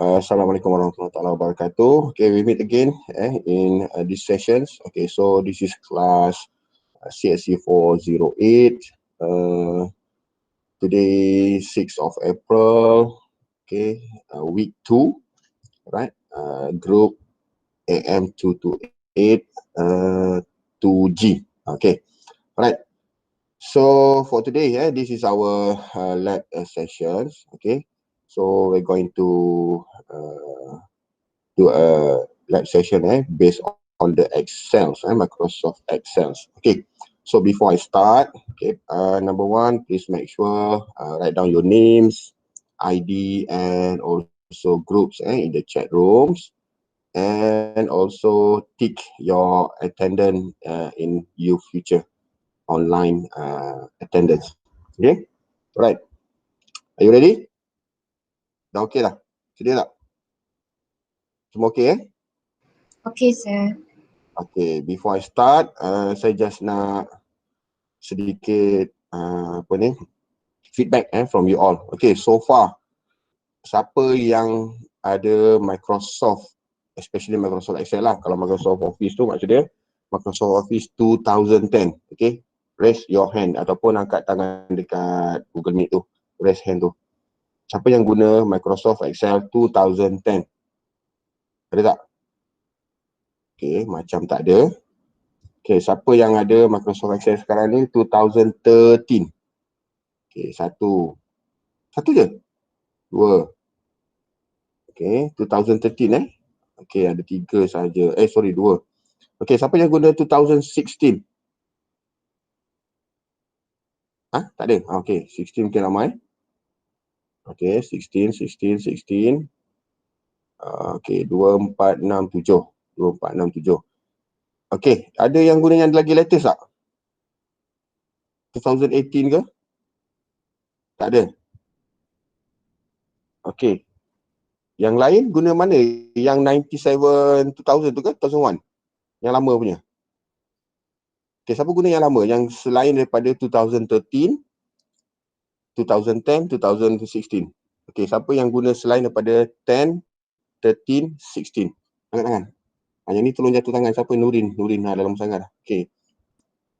Assalamualaikum warahmatullahi wabarakatuh. Okay, we meet again in these sessions. Okay, so this is class CSC 408. Today, 6th of April. Okay, week 2, right? Group AM228 2G. Okay, right. So for today, this is our lab sessions. Okay, so we're going to do a lab session based on the Excel, Microsoft Excel. Okay, so before I start, okay, number one, please make sure write down your names, ID, and also groups in the chat rooms, and also tick your attendance in your future online attendance. Okay, right. Are you ready? Dah okay lah? Sedia tak? Semua okay Okay, sir. Okay, before I start, saya just nak sedikit feedback from you all. Okay, so far siapa yang ada Microsoft, especially Microsoft Excel lah. Kalau Microsoft Office tu maksudnya Microsoft Office 2010. Okay, raise your hand ataupun angkat tangan dekat Google Meet tu, raise hand tu. Siapa yang guna Microsoft Excel 2010? Ada tak? Okay, macam tak ada. Okay, siapa yang ada Microsoft Excel sekarang ni 2013? Okay, satu je? Dua. Okay, 2013 Okay, ada tiga saja. Dua. Okay, siapa yang guna 2016? Tak ada? Okay, 16 mungkin ramai. Okay, 16. Okay, 2, 4, 6, 7. Okay, ada yang guna yang lagi latest tak? 2018 ke? Tak ada? Okay. Yang lain guna mana? Yang 97 2000 tu ke? 2001? Yang lama punya? Okay, siapa guna yang lama? Yang selain daripada 2013, 2010, 2016. Okay, siapa yang guna selain daripada 10, 13, 16? Angkat tangan. Yang ni tolong jatuh tangan. Siapa? Nurin dalam sangat. Okay.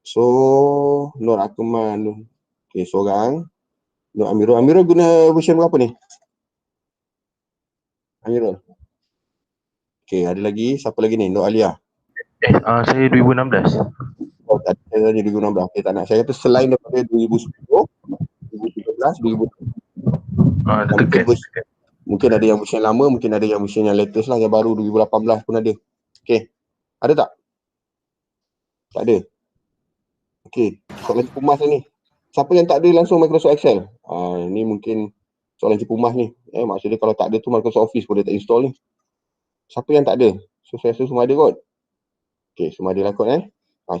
So, Nur Akmal. Okay, seorang. Nur Amirul. Amirul guna version berapa ni? Amirul. Okay, ada lagi. Siapa lagi ni? Nur Alia. Saya 2016. Oh, tak ada 2016. Okay, tak nak. Saya kata selain daripada 2010, 2013, 2000. Mungkin ada yang version lama, mungkin ada yang version yang latest lah, yang baru 2018 pun ada. Okay. Ada tak? Tak ada. Okay. Soalan cipu mas ni. Siapa yang tak ada langsung Microsoft Excel? Ni mungkin soalan cipu mas ni. Maksudnya kalau tak ada tu Microsoft Office pun dia tak install ni. Siapa yang tak ada? So saya rasa semua ada kot. Okay, semua ada lah kot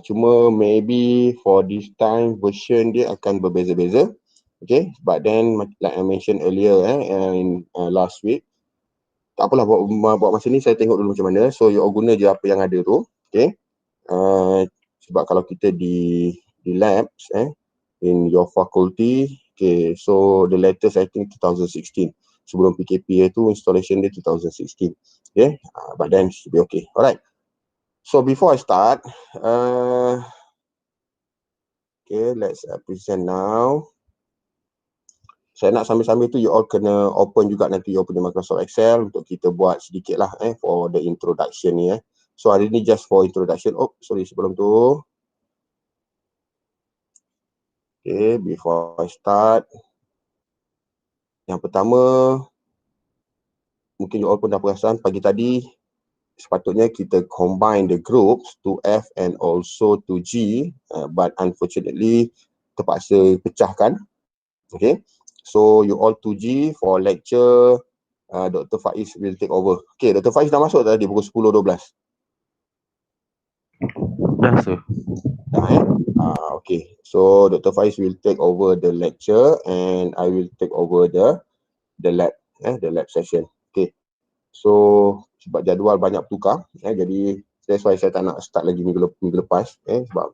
cuma maybe for this time version dia akan berbeza-beza. Okay, but then like I mentioned earlier in last week, tak apalah buat masa ni saya tengok dulu macam mana. So you all guna je apa yang ada tu. Okay, sebab kalau kita di labs in your faculty, okay, so the latest I think 2016. Sebelum PKP tu installation dia 2016. Okay, but then should be okay. Alright. So before I start, okay, let's present now. Saya nak sambil-sambil tu you all kena open juga nanti you all punya Microsoft Excel untuk kita buat sedikit lah for the introduction ni So hari ni just for introduction. Sebelum tu. Okay, before I start. Yang pertama, mungkin you all pun dah perasan pagi tadi sepatutnya kita combine the groups to F and also to G, but unfortunately terpaksa pecahkan. Okay. So you all 2G for lecture, Dr. Faiz will take over. Okay, Dr. Faiz dah masuk tadi pukul 10.12. Dah, sir. Dah okay. So Dr. Faiz will take over the lecture and I will take over the lab, the lab session. Okay. So sebab jadual banyak tukar, jadi that's why saya tak nak start lagi minggu lepas, sebab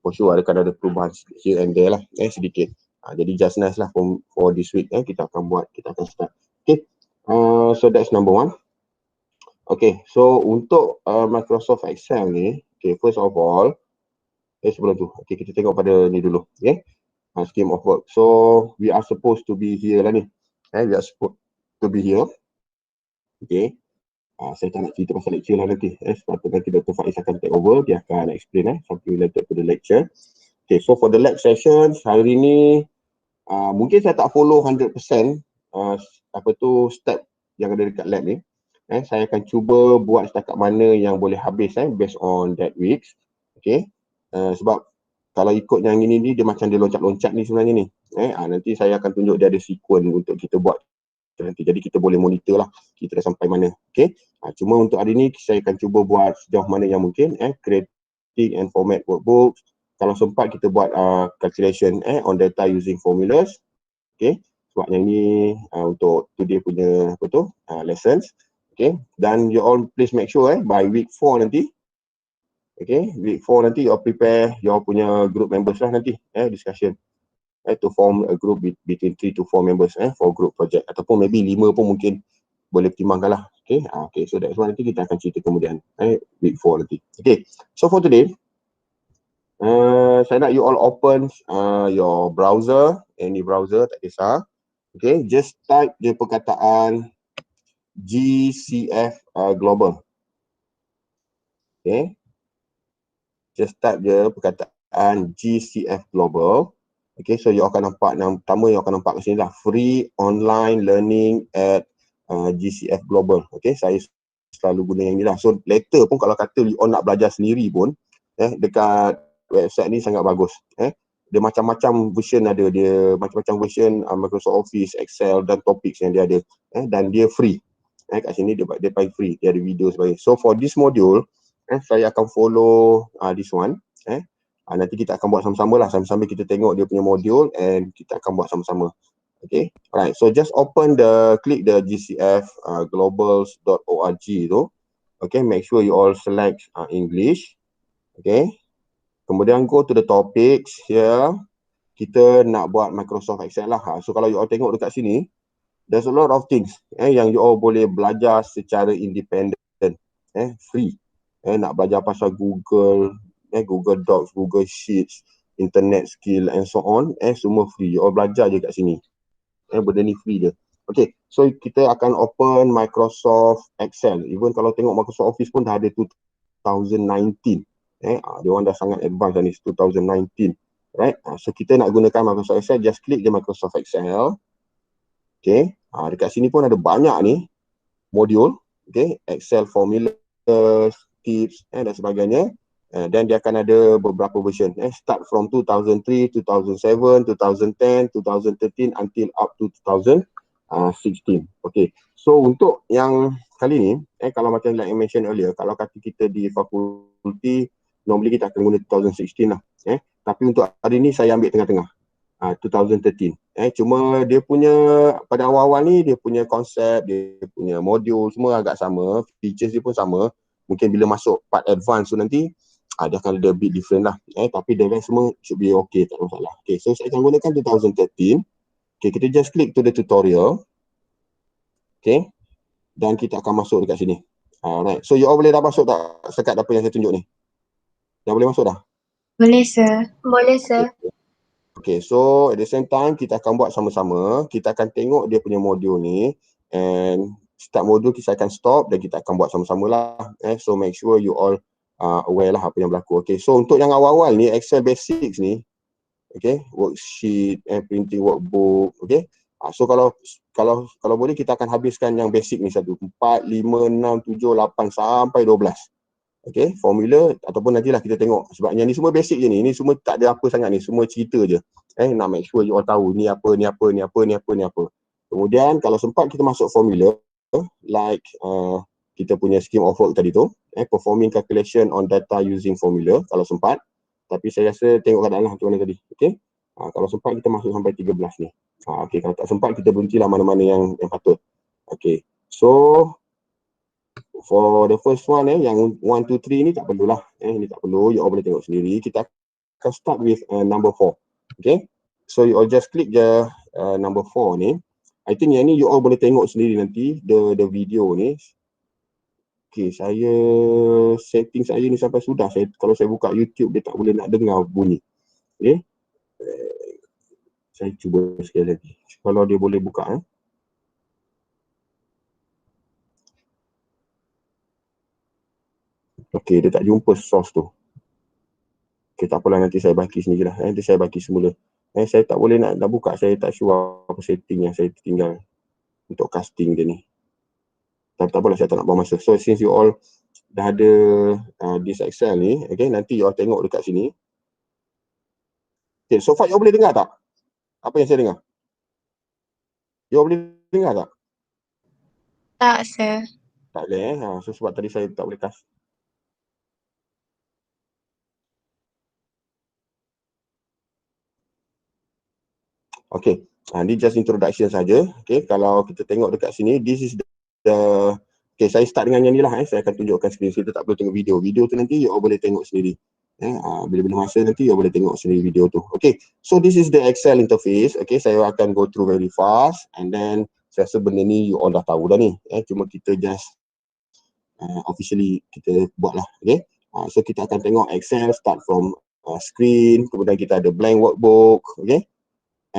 for sure akan ada perubahan here and there lah, sedikit. Jadi just nice lah for this week kita akan start. Okay. So that's number one. Okay, so untuk Microsoft Excel ni, okay, first of all, sebelum tu, okay, kita tengok pada ni dulu, okay, scheme of work. So we are supposed to be here lah ni, we are supposed to be here, okay. Saya tak nak cerita pasal lecture lah nanti, sebab tu nanti Dr. Faiz akan take over, dia akan explain something related to the lecture. Okay, so for the lab sessions, hari ni, mungkin saya tak follow 100% step yang ada dekat lab ni. Saya akan cuba buat setakat mana yang boleh habis based on that weeks. Okay. Sebab kalau ikut yang ini ni, dia macam dia loncat-loncat ni sebenarnya ni. Nanti saya akan tunjuk dia ada sequence untuk kita buat nanti. Jadi kita boleh monitor lah kita dah sampai mana. Okay. Cuma untuk hari ni saya akan cuba buat sejauh mana yang mungkin. Creating and format workbooks. Kalau sempat kita buat calculation on data using formulas. Okay. Sebab yang ni untuk today punya lessons. Okay, dan you all please make sure by week 4 nanti, okay, week 4 nanti you all prepare your punya group members lah nanti, discussion, to form a group between 3 to 4 members for group project, ataupun maybe 5 pun mungkin boleh pertimbangkan lah. Okay, okay, so that's why nanti kita akan cerita kemudian, week 4 nanti. Okay, so for today, saya nak you all open your browser, any browser tak kisah. Okay, just type je perkataan GCF Global. Okay. Just type je perkataan GCF Global. Okay, so you akan nampak yang pertama you akan nampak kat sini lah, free online learning at GCF Global. Okay, saya selalu guna yang ni lah. So later pun kalau kata you all nak belajar sendiri pun, dekat website ni sangat bagus. Dia macam-macam version ada, dia macam-macam version Microsoft Office, Excel dan topics yang dia ada. Dan dia free. Kat sini dia paling free, dia ada video sebagainya. So for this module, saya akan follow this one. Nanti kita akan buat sama-sama lah, sama-sama kita tengok dia punya module and kita akan buat sama-sama. Okay, alright, so just click the GCF globals.org tu. Okay, make sure you all select English. Okay, kemudian go to the topics here. Kita nak buat Microsoft Excel lah. So kalau you all tengok dekat sini, there's a lot of things yang you all boleh belajar secara independent, free. Nak belajar pasal Google, Google Docs, Google Sheets, internet skill and so on, semua free. You all belajar je kat sini. Benda ni free je. Okay, so kita akan open Microsoft Excel. Even kalau tengok Microsoft Office pun dah ada 2019. Dia orang dah sangat advance dah ni, 2019. Right, so kita nak gunakan Microsoft Excel, just click je Microsoft Excel. Okay, dekat sini pun ada banyak ni modul, okay, Excel formula, tips dan sebagainya. Dan dia akan ada beberapa version, start from 2003, 2007, 2010, 2013 until up to 2016. Okay, so untuk yang kali ni, kalau macam like I mentioned earlier, kalau kata kita di fakulti, normally kita akan guna 2016 lah. Tapi untuk hari ni saya ambil tengah-tengah. 2013. Cuma dia punya pada awal-awal ni dia punya konsep, dia punya modul semua agak sama, features dia pun sama. Mungkin bila masuk part advance tu nanti dia akan ada bit different lah. Tapi the rest semua should be okay, tak ada masalah. Okay, so saya akan gunakan 2013. Okay, kita just click to the tutorial. Okay, dan kita akan masuk dekat sini. Alright, so you all boleh dah masuk tak sekat apa yang saya tunjuk ni? Dah boleh masuk dah? Boleh sir. Boleh sir. Okay, so at the same time kita akan buat sama-sama. Kita akan tengok dia punya modul ni, and start modul kita akan stop dan kita akan buat sama-sama lah. So make sure you all aware lah apa yang berlaku. Okay, so untuk yang awal-awal ni Excel basics ni, okay, worksheet, printing workbook, okay. So kalau boleh kita akan habiskan yang basic ni satu, 4, 5, 6, 7, 8 sampai 12. Okay, formula ataupun nantilah kita tengok, sebab yang ni semua basic je ni semua tak ada apa sangat ni, semua cerita je. Nak make sure you all tahu ni apa, ni apa, ni apa, ni apa, ni apa. Kemudian kalau sempat kita masuk formula, like kita punya scheme of work tadi tu, performing calculation on data using formula kalau sempat. Tapi saya rasa tengok keadaan lah macam mana tadi. Okay, kalau sempat kita masuk sampai 13 ni. Okay, kalau tak sempat kita berhentilah mana-mana yang patut. Okay, so for the first one, yang 1, 2, 3 ni tak perlulah. Ni tak perlu, you all boleh tengok sendiri. Kita akan start with number 4. Okay, so you all just click je number 4 ni. I think yang ni you all boleh tengok sendiri nanti the video ni. Okay, saya setting saya ni sampai sudah. Kalau saya buka YouTube, dia tak boleh nak dengar bunyi. Okay. Saya cuba sekali lagi. Kalau dia boleh buka. Okay, dia tak jumpa source tu. Okay, tak apalah, nanti saya baki sendiri lah. Nanti saya baki semula. Saya tak boleh nak buka. Saya tak sure apa setting yang saya tinggal untuk casting dia ni. Tapi tak apalah, saya tak nak buang masa. So, since you all dah ada this Excel ni, okay, nanti you all tengok dekat sini. Okay, so far you all boleh dengar tak? Apa yang saya dengar? You all boleh dengar tak? Tak, sir. Tak boleh so sebab tadi saya tak boleh cast. Okay, ni just introduction saja. Okay, kalau kita tengok dekat sini, this is the okay, saya start dengan yang ni lah. Saya akan tunjukkan screen. Kita tak perlu tengok video. Video tu nanti you all boleh tengok sendiri. Bila-bila masa nanti you all boleh tengok sendiri video tu. Okay, so this is the Excel interface. Okay, saya akan go through very fast and then saya rasa benda ni you all dah tahu dah ni. Cuma kita just officially kita buat lah. Okay, so kita akan tengok Excel start from screen, kemudian kita ada blank workbook. Okay,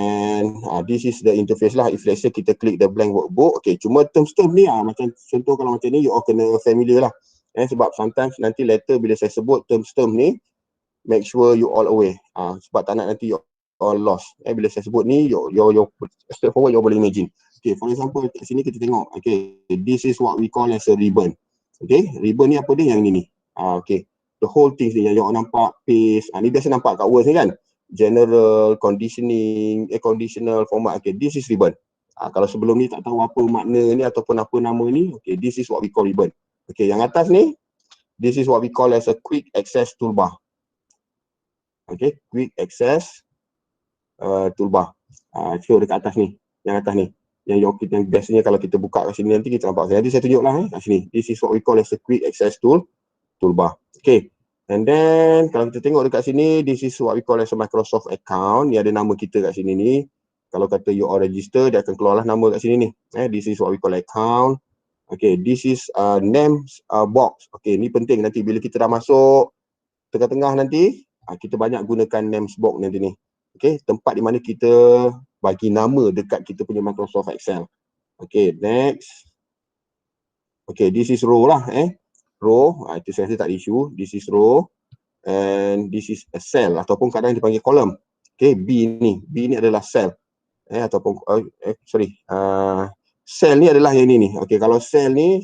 and this is the interface lah. If let's say kita klik the blank workbook, okay, cuma term-term ni macam contoh kalau macam ni you all kena familiar lah. Sebab sometimes nanti later bila saya sebut term-term ni, make sure you all aware. Sebab tak nak nanti you all lost. Bila saya sebut ni, you straightforward you all boleh imagine. Okay, for example kat sini kita tengok, okay, this is what we call as a ribbon. Okay, ribbon ni apa dia? Yang ni ni. Okay, the whole things ni yang you all nampak, paste. Ni biasa nampak kat Word ni kan. General, conditioning, conditional, format. Okay, this is ribbon. Kalau sebelum ni tak tahu apa makna ni ataupun apa nama ni, okay, this is what we call ribbon. Okay, yang atas ni, this is what we call as a quick access toolbar. Okay, quick access toolbar. So dekat atas ni, yang atas ni. Yang biasanya kalau kita buka kat sini nanti kita nampak. Nanti saya tunjuklah kat sini. This is what we call as a quick access toolbar. Okay. And then kalau kita tengok dekat sini, this is what we call as a Microsoft account. Ni ada nama kita kat sini ni. Kalau kata you all register, dia akan keluarlah nama kat sini ni. This is what we call account. Okay, this is names box. Okay, ni penting nanti bila kita dah masuk tengah-tengah nanti, kita banyak gunakan names box nanti ni. Okay, tempat di mana kita bagi nama dekat kita punya Microsoft Excel. Okay, next. Okay, this is row lah. Row, itu saya rasa tak ada isu. This is row and this is a cell ataupun kadang dipanggil column. Okay, B ni adalah cell. Ataupun cell ni adalah yang ni. Okay, kalau cell ni,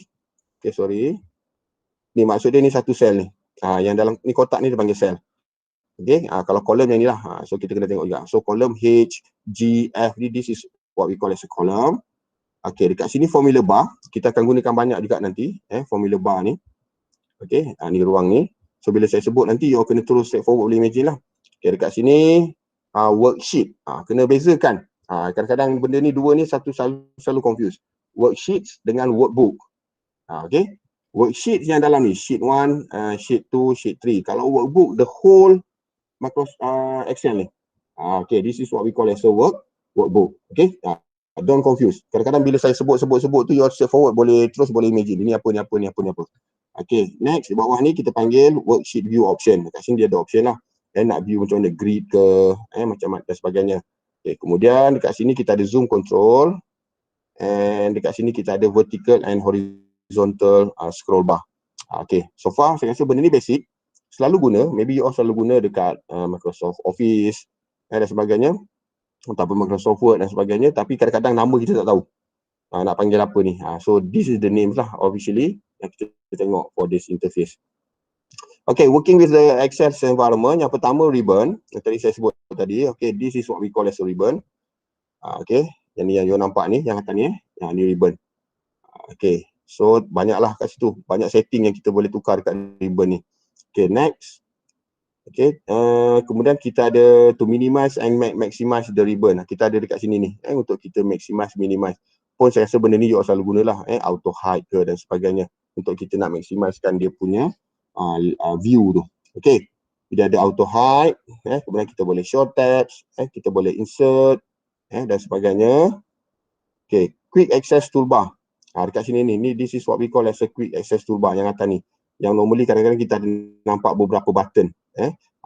okay, sorry. Ni maksud dia ni satu cell ni. Yang dalam ni kotak ni dipanggil cell. Okay, kalau column yang ni lah. So kita kena tengok juga. So column H, G, F ni, this is what we call as a column. Okay, dekat sini formula bar. Kita akan gunakan banyak juga nanti. Formula bar ni. Okay, ni ruang ni. So bila saya sebut nanti, you kena terus straightforward, boleh imagine lah. Okay, dekat sini, worksheet. Kena bezakan. Kadang-kadang benda ni dua ni selalu confuse. Worksheets dengan workbook. Okay, worksheet yang dalam ni, sheet 1, sheet 2, sheet 3. Kalau workbook, the whole Microsoft Excel ni. Okay, this is what we call as a workbook. Okay, don't confuse. Kadang-kadang bila saya sebut tu, you all straightforward boleh imagine. Ini apa. Okay, next di bawah ni kita panggil worksheet view option. Kat sini dia ada option lah. Nak view macam mana, grid ke, macam-macam dan sebagainya. Okay, kemudian dekat sini kita ada zoom control. And dekat sini kita ada vertical and horizontal scroll bar. Okay, so far saya rasa benda ni basic. Selalu guna, maybe you all selalu guna dekat Microsoft Office dan sebagainya. Ataupun Microsoft Word dan sebagainya. Tapi kadang-kadang nama kita tak tahu. Nak panggil apa ni. So this is the names lah officially yang kita tengok for this interface. Okay, working with the Excel environment. Yang pertama ribbon. Yang tadi saya sebut tadi. Okay, this is what we call as a ribbon. Okay, yang ni yang you nampak ni, yang atas ni. Ni ribbon. Okay, so banyaklah kat situ. Banyak setting yang kita boleh tukar dekat ribbon ni. Okay, next. Okay, kemudian kita ada to minimize and maximize the ribbon. Kita ada dekat sini ni untuk kita maximize, minimize. Pun saya rasa benda ni you selalu gunalah, auto hide ke dan sebagainya untuk kita nak maximizekan dia punya view tu. Okay, bila ada auto hide, kemudian kita boleh show tabs, kita boleh insert dan sebagainya. Okay, quick access toolbar. Dekat sini ni this is what we call as a quick access toolbar yang atas ni. Yang normally kadang-kadang kita ada nampak beberapa button.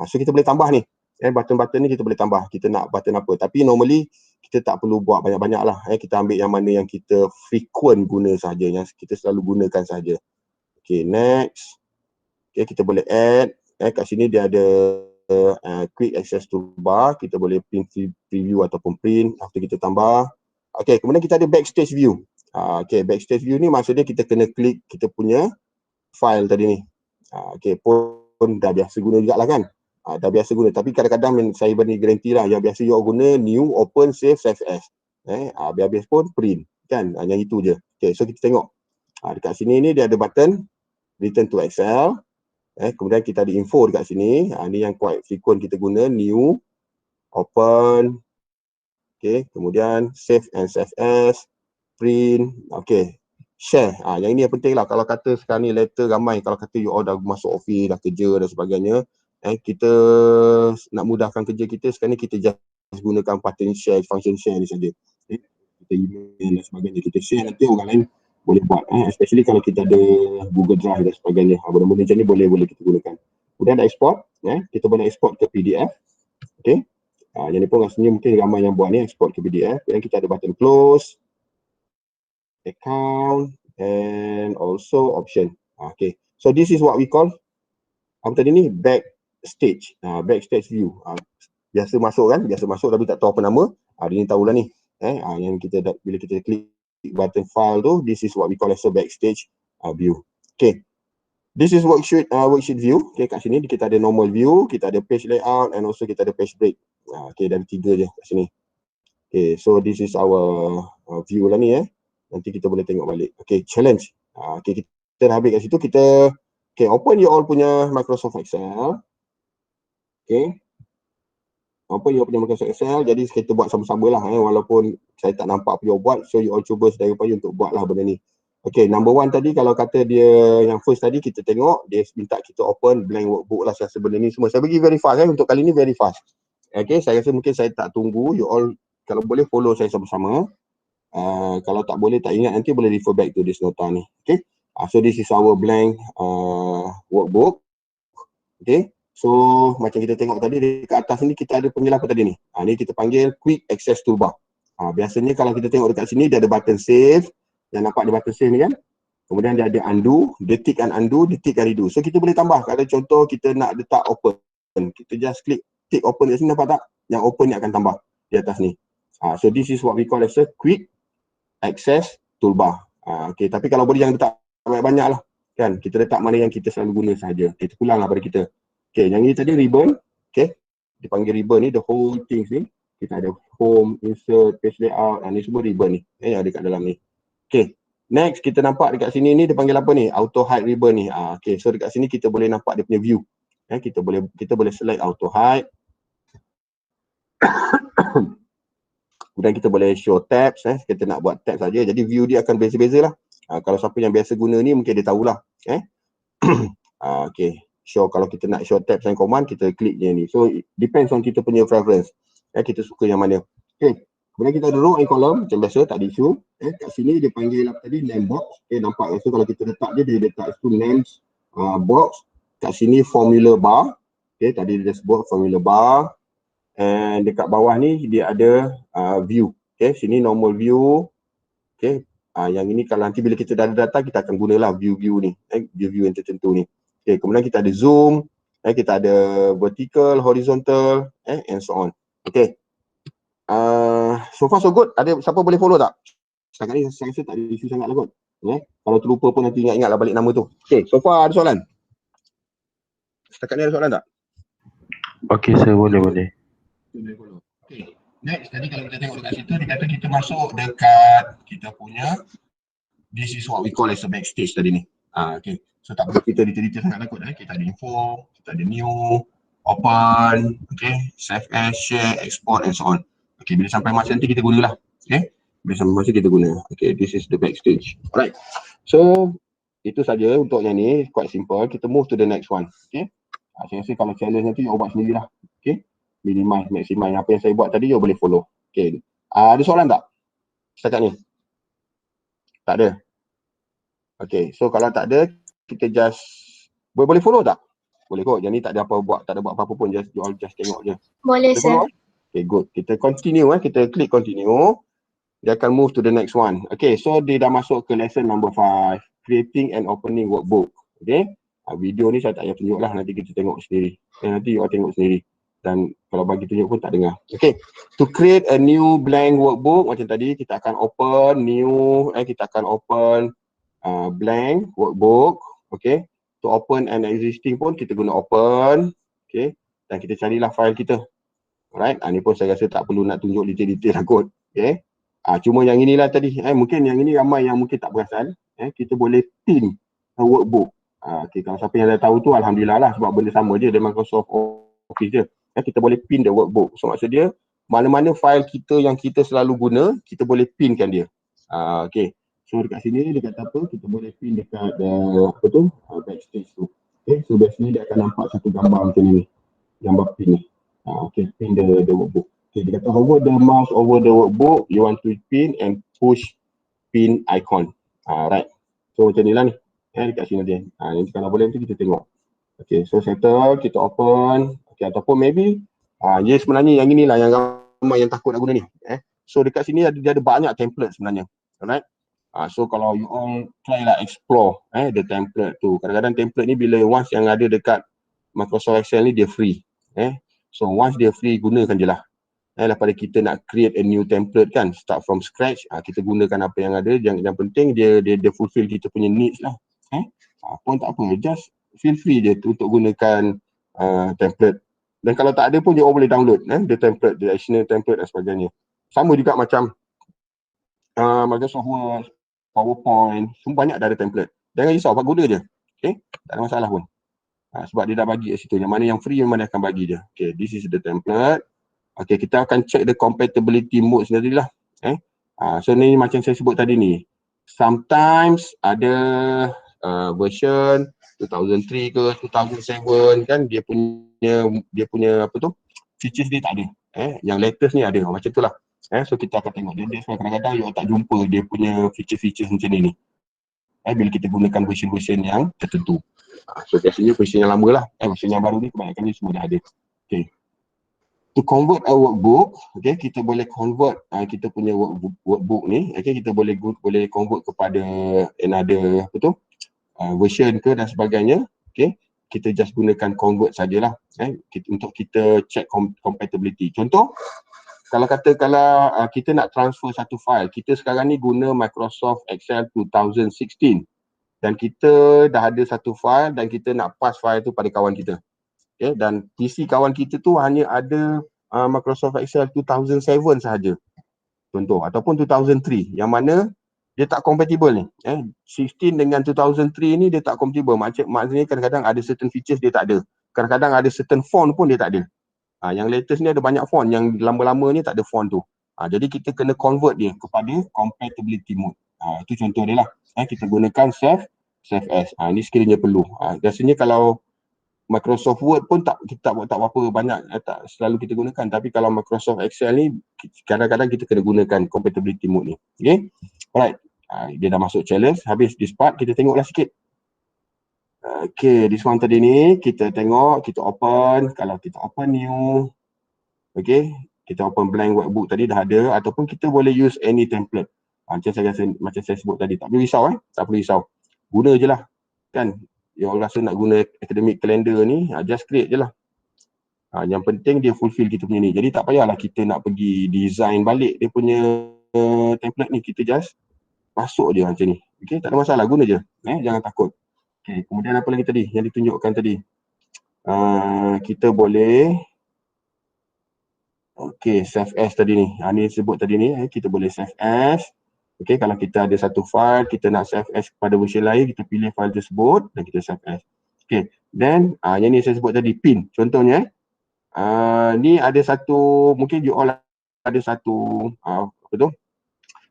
So kita boleh tambah ni. Button-button ni kita boleh tambah. Kita nak button apa. Tapi normally kita tak perlu buat banyak-banyak lah. Kita ambil yang mana yang kita frequent guna saja, yang kita selalu gunakan saja. Okay, next. Okay, kita boleh add. Kat sini dia ada quick access toolbar. Kita boleh print preview ataupun print after kita tambah. Okay, kemudian kita ada backstage view. Okay, backstage view ni maksudnya kita kena klik kita punya file tadi ni. Okay, pun dah biasa guna juga lah kan. Dah biasa guna. Tapi kadang-kadang saya beri garanti lah. Yang biasa you guna new, open, save, save as. Habis-habis pun print. Kan? Yang itu je. Okay, so kita tengok. Dekat sini ni dia ada button return to Excel. Kemudian kita ada info dekat sini. Ni yang quite frequent kita guna. New, open. Okay, kemudian save and save as. Print. Okay. Share. Yang ini yang penting lah. Kalau kata sekarang ni letter ramai, kalau kata you all dah masuk office, dah kerja dan sebagainya, kita nak mudahkan kerja kita, sekarang ni kita just gunakan button share, function share ni saja. Kita email dan sebagainya, kita share, nanti orang lain boleh buat. Especially kalau kita ada Google Drive dan sebagainya. Benda-benda macam ni boleh kita gunakan. Kemudian ada export. Kita boleh export ke PDF. Okay. Yang ni pun rasanya mungkin ramai yang buat ni, export ke PDF. Dan kita ada button close, account, and also option. Okay, so this is what we call apa tadi ni, backstage. Backstage view. Biasa masuk kan, biasa masuk tapi tak tahu apa nama. Dia ni tahulah ni. Yang kita bila kita klik button file tu, this is what we call as a backstage view. Okay, this is worksheet view. Okay, kat sini kita ada normal view, kita ada page layout, and also kita ada page break. Okay, dari 3 je kat sini. Okay, so this is our view lah ni. Nanti kita boleh tengok balik. Okay, challenge. Okay, kita dah habis kat situ. Kita open you all punya Microsoft Excel. Okay, open you all punya Microsoft Excel. Jadi kita buat sama-sama lah. Walaupun saya tak nampak apa you all buat, so you all cuba sedaya upaya untuk buat lah benda ni. Okay, number 1 tadi, kalau kata dia yang first tadi, kita tengok dia minta kita open blank workbook lah. Saya rasa benda ni semua saya bagi very fast untuk kali ni very fast. Okay, saya rasa mungkin saya tak tunggu. You all kalau boleh follow saya sama-sama. Kalau tak boleh, tak ingat, nanti boleh refer back to this nota ni. Okay, so this is our blank workbook. Okay, so macam kita tengok tadi dekat atas ni kita ada panggil apa tadi ni. Ni kita panggil quick access toolbar. Biasanya kalau kita tengok dekat sini dia ada button save. Yang nampak ada button save ni kan. Kemudian dia ada undo, detikkan undo, detikkan redo. So kita boleh tambah. Kalau contoh kita nak letak open, kita just klik tick open kat sini, nampak tak? Yang open ni akan tambah di atas ni. So this is what we call as a quick access toolbar. Okay, tapi kalau boleh jangan letak banyak-banyak lah. Kan, kita letak mana yang kita selalu guna saja. Kita pulang lah pada kita. Okay, yang ni tadi ribbon. Okay, dipanggil ribbon ni, the whole things ni. Kita ada home, insert, page layout, ni semua ribbon ni. Yang ada kat dalam ni. Okay, next kita nampak dekat sini ni dia panggil apa ni? Auto hide ribbon ni. Okay, so dekat sini kita boleh nampak dia punya view. Kita boleh select auto hide. Kemudian kita boleh show tabs, kita nak buat tab saja. Jadi view dia akan beza-beza lah. Kalau siapa yang biasa guna ni mungkin dia tahulah. Okay, show, kalau kita nak show tabs and command, kita klik je ni. So it depends on kita punya preference. Kita suka yang mana. Okay, kemudian kita ada row and column macam biasa, tak ada isu. Kat sini dia panggil apa tadi, name box. Okay, nampak. So kalau kita letak dia letak itu names box. Kat sini formula bar. Okay, tadi dia sebut formula bar. And dekat bawah ni dia ada view. Okay, sini normal view. Okay, yang ini kalau nanti bila kita dah ada data, kita akan gunalah view-view ni. View-view yang tertentu ni. Okay, kemudian kita ada zoom. Kita ada vertical, horizontal, and so on. Okay. So far so good. Ada siapa boleh follow tak? Setakat ni saya rasa tak ada isu sangat lah kot. Kalau terlupa pun nanti ingat-ingatlah balik nama tu. Okay, so far ada soalan? Setakat ni ada soalan tak? Okay, saya boleh. Okay, next tadi kalau kita tengok dekat situ, dia kata kita masuk dekat kita punya, this is what we call as a backstage tadi ni. Okay, so tak perlu kita detail-detail sangat lah kot. Kita ada info, kita ada new, open, okay, save as, share, export and so on. Okay, bila sampai masa nanti kita gunalah. Okay, bila sampai masa kita guna. Okay, this is the backstage. Alright, so itu saja untuk yang ni, quite simple. Kita move to the next one. Okay, saya rasa kalau challenge nanti you buat sendirilah. Okay, minimize, maximize apa yang saya buat tadi you boleh follow. Okay, ada soalan tak setakat ni? Tak ada. Okay, so kalau tak ada, kita just boleh follow tak? Boleh kot. Yang ni tak ada buat apa-apa pun, just you all just tengok je. Boleh, Boleh follow sir. Okay, good. Kita continue kita klik continue. Dia akan move to the next one. Okay, so dia dah masuk ke lesson number 5, creating and opening workbook. Okay, video ni saya tak payah tunjuk lah, nanti kita tengok sendiri. Nanti you all tengok sendiri. Dan kalau bagi tunjuk pun tak dengar. Okay, to create a new blank workbook, macam tadi kita akan open new, kita akan open blank workbook. Okay, to open an existing pun kita guna open. Okay, dan kita carilah file kita. Alright, ni pun saya rasa tak perlu nak tunjuk detail-detail lah kot. Okay, cuma yang inilah tadi, mungkin yang ini ramai yang mungkin tak perasan. Kita boleh pin workbook. Okay, kalau siapa yang dah tahu tu alhamdulillah lah, sebab benda sama je dengan Microsoft Office je. Kita boleh pin the workbook. So maksud dia, mana-mana file kita yang kita selalu guna, kita boleh pinkan dia. Okay, so dekat sini dia kata apa, kita boleh pin dekat backstage tu. Okay, so biasanya dia akan nampak satu gambar macam ni, gambar pin ni. Okay, pin the workbook. Okay, dia kata hover the mouse over the workbook, you want to pin and push pin icon. Right. So macam ni lah ni. Dekat sini dia. Nanti kalau boleh nanti kita tengok. Okay, so settle, kita open. Okay, ataupun maybe, sebenarnya yang inilah yang ramai yang takut nak guna ni. So dekat sini dia ada banyak template sebenarnya. Alright. So kalau you all try lah explore the template tu. Kadang-kadang template ni bila once yang ada dekat Microsoft Excel ni dia free. So once dia free, gunakan je lah. Daripada kita nak create a new template kan, start from scratch, kita gunakan apa yang ada. Yang penting dia fulfill kita punya needs lah. Pun tak apa, just feel free je untuk gunakan template. Dan kalau tak ada pun, you all boleh download the template, the additional template dan sebagainya. Sama juga macam Microsoft Word, PowerPoint, semua banyak dah ada template. Jangan risau, buat guna je. Okay, tak ada masalah pun. Sebab dia dah bagi kat situ, yang mana yang free, yang mana akan bagi je. Okay, this is the template. Okay, kita akan check the compatibility mode sendiri lah. So ni macam saya sebut tadi ni, sometimes ada version 2003 ke 2007 kan, dia punya apa tu, features dia tak ada. Yang latest ni ada, macam tu lah. So kita akan tengok dia kadang-kadang you tak jumpa dia punya feature-feature macam ni. Bila kita gunakan version-version yang tertentu. So biasanya version yang lama lah. Version yang baru ni kebanyakan dia semua dah ada. Okay. To convert a workbook, okay, kita boleh convert kita punya workbook ni, okay, kita boleh convert kepada another version ke dan sebagainya. Okay, kita just gunakan convert sajalah untuk kita check compatibility. Contoh, kalau kita nak transfer satu file, kita sekarang ni guna Microsoft Excel 2016 dan kita dah ada satu file dan kita nak pass file tu pada kawan kita. Okay, dan PC kawan kita tu hanya ada Microsoft Excel 2007 sahaja. Contoh, ataupun 2003 yang mana dia tak compatible ni. 16 dengan 2003 ni dia tak compatible. Maksudnya kadang-kadang ada certain features dia tak ada. Kadang-kadang ada certain font pun dia tak ada. Yang latest ni ada banyak font, yang lama-lama ni tak ada font tu. Jadi kita kena convert dia kepada compatibility mode. Itu contoh dia lah. Kita gunakan save as. Ni sekiranya perlu. Biasanya kalau Microsoft Word pun kita tak apa banyak, tak selalu kita gunakan. Tapi kalau Microsoft Excel ni, kadang-kadang kita kena gunakan compatibility mode ni. Okay, alright. Dia dah masuk challenge. Habis this part, kita tengoklah sikit. Okay, this one tadi ni, kita tengok, kita open. Kalau kita open new, okay, kita open blank workbook tadi dah ada. Ataupun kita boleh use any template. Macam saya sebut tadi, tak perlu risau tak perlu risau. Guna je lah, kan. Yang rasa nak guna academic calendar ni, just create je lah. Yang penting dia fulfill kita punya ni. Jadi tak payahlah kita nak pergi design balik dia punya template ni. Kita just masuk je macam ni. Okay, tak ada masalah, guna je. Jangan takut. Okay, kemudian apa lagi tadi yang ditunjukkan tadi? Kita boleh save as tadi ni. Ni sebut tadi ni, kita boleh save as. Okay, kalau kita ada satu file, kita nak save as kepada version lain, kita pilih file tersebut dan kita save as. Okay, then yang ni saya sebut tadi, pin. Contohnya, ni ada satu, mungkin you all ada satu,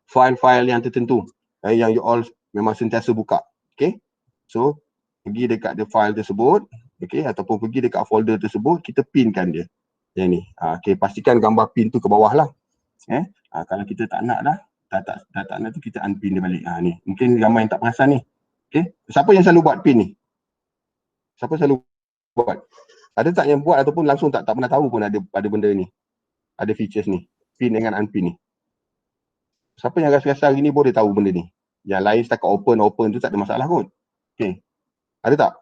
file-file yang tertentu, yang you all memang sentiasa buka. Okay, so pergi dekat the file tersebut, okay, ataupun pergi dekat folder tersebut, kita pinkan dia. Yang ni, okay, pastikan gambar pin tu ke bawah lah. Kalau kita tak nak dah, dah tak nak tu kita unpin dia balik. Ni. Mungkin ramai yang tak perasan ni. Okay. Siapa yang selalu buat pin ni? Siapa selalu buat? Ada tak yang buat ataupun langsung tak pernah tahu pun ada benda ni? Ada features ni. Pin dengan unpin ni. Siapa yang rasa-rasa hari ni boleh tahu benda ni? Yang lain setakat open tu tak ada masalah kot. Okay. Ada tak?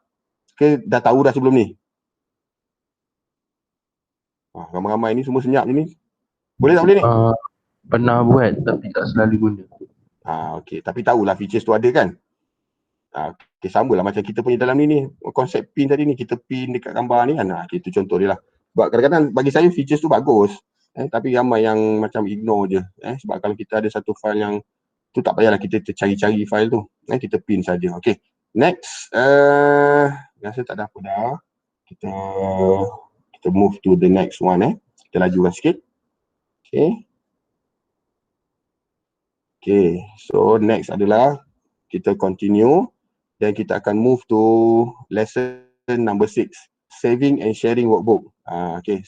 Ke dah tahu dah sebelum ni? Ramai-ramai ni semua senyap ni. Boleh tak boleh ni? Pernah buat tapi tak selalu guna. Okay. Tapi tahulah features tu ada kan? Okay, sama lah macam kita punya dalam ni konsep pin tadi ni, kita pin dekat gambar ni kan. Itu contoh dia lah. Sebab kadang-kadang bagi saya features tu bagus. Tapi ramai yang macam ignore je. Sebab kalau kita ada satu file yang tu tak payahlah kita cari-cari file tu. Kita pin saja. Okay. Next. Rasa tak ada apa dah. Kita move to the next one. Kita lajukan sikit. Okay. Okay. So next adalah kita continue. Dan kita akan move to lesson number 6. Saving and sharing workbook. Okay.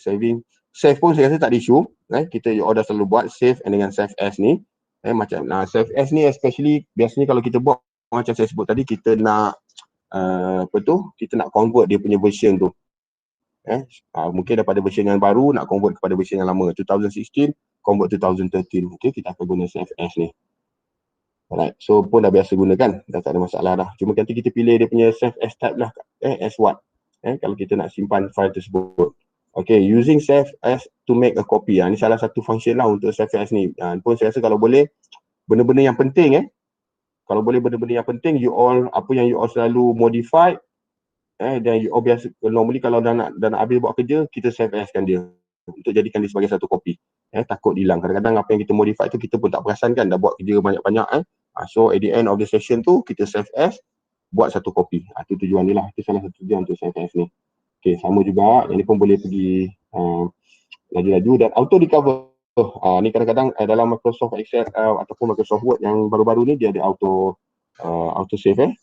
Save pun saya rasa tak ada isu. Kita order selalu buat save and dengan save as ni. Macam save as ni especially biasanya kalau kita buat macam saya sebut tadi, kita nak kita nak convert dia punya version tu. Mungkin daripada version yang baru nak convert kepada version yang lama, 2016 convert 2013. Okay, kita akan guna save as ni. Alright, so pun dah biasa guna kan, dah tak ada masalah dah. Cuma nanti kita pilih dia punya save as type lah, as what. Kalau kita nak simpan file tersebut. Okay, using save as to make a copy. Ni salah satu function lah untuk save as ni. Pun saya rasa kalau boleh benda-benda yang penting kalau boleh benda-benda yang penting apa yang you all selalu modify dan you all biasa normally kalau dah nak habis buat kerja, kita save as kan dia untuk jadikan dia sebagai satu kopi. Takut hilang. Kadang-kadang apa yang kita modify tu kita pun tak perasan kan, dah buat kerja banyak-banyak so at the end of the session tu kita save as, buat satu kopi. Itu tujuan dia lah. Itu salah satu tujuan untuk save as ni. Okay, sama juga yang ni pun boleh pergi laju-laju dan auto recover. Ni kadang-kadang dalam Microsoft Excel ataupun Microsoft Word yang baru-baru ni dia ada auto save.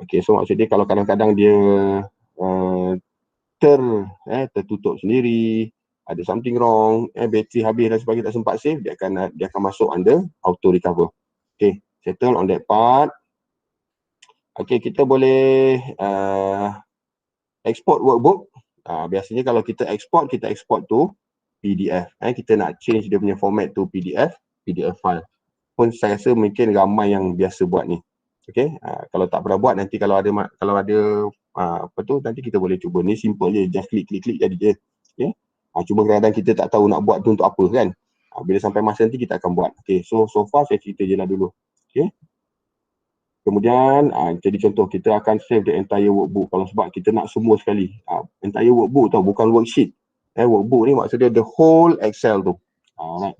Okay, so maksud dia kalau kadang-kadang dia tertutup sendiri, ada something wrong, bateri habis dan sebagainya, tak sempat save, dia akan masuk under auto recover. Okay, settle on that part. Okay, kita boleh export workbook. Biasanya kalau kita export tu PDF. Kita nak change dia punya format tu PDF file. Pun saya rasa mungkin ramai yang biasa buat ni. Okay, kalau tak pernah buat, nanti kalau ada nanti kita boleh cuba. Ni simple je, just klik jadi je. Okay. Cuma kadang-kadang kita tak tahu nak buat tu untuk apa kan. Bila sampai masa nanti kita akan buat. Okay, so far saya cerita je lah dulu. Okay. Kemudian, jadi contoh kita akan save the entire workbook kalau sebab kita nak semua sekali. Entire workbook tau, bukan worksheet. Workbook ni maksudnya the whole Excel tu. Alright.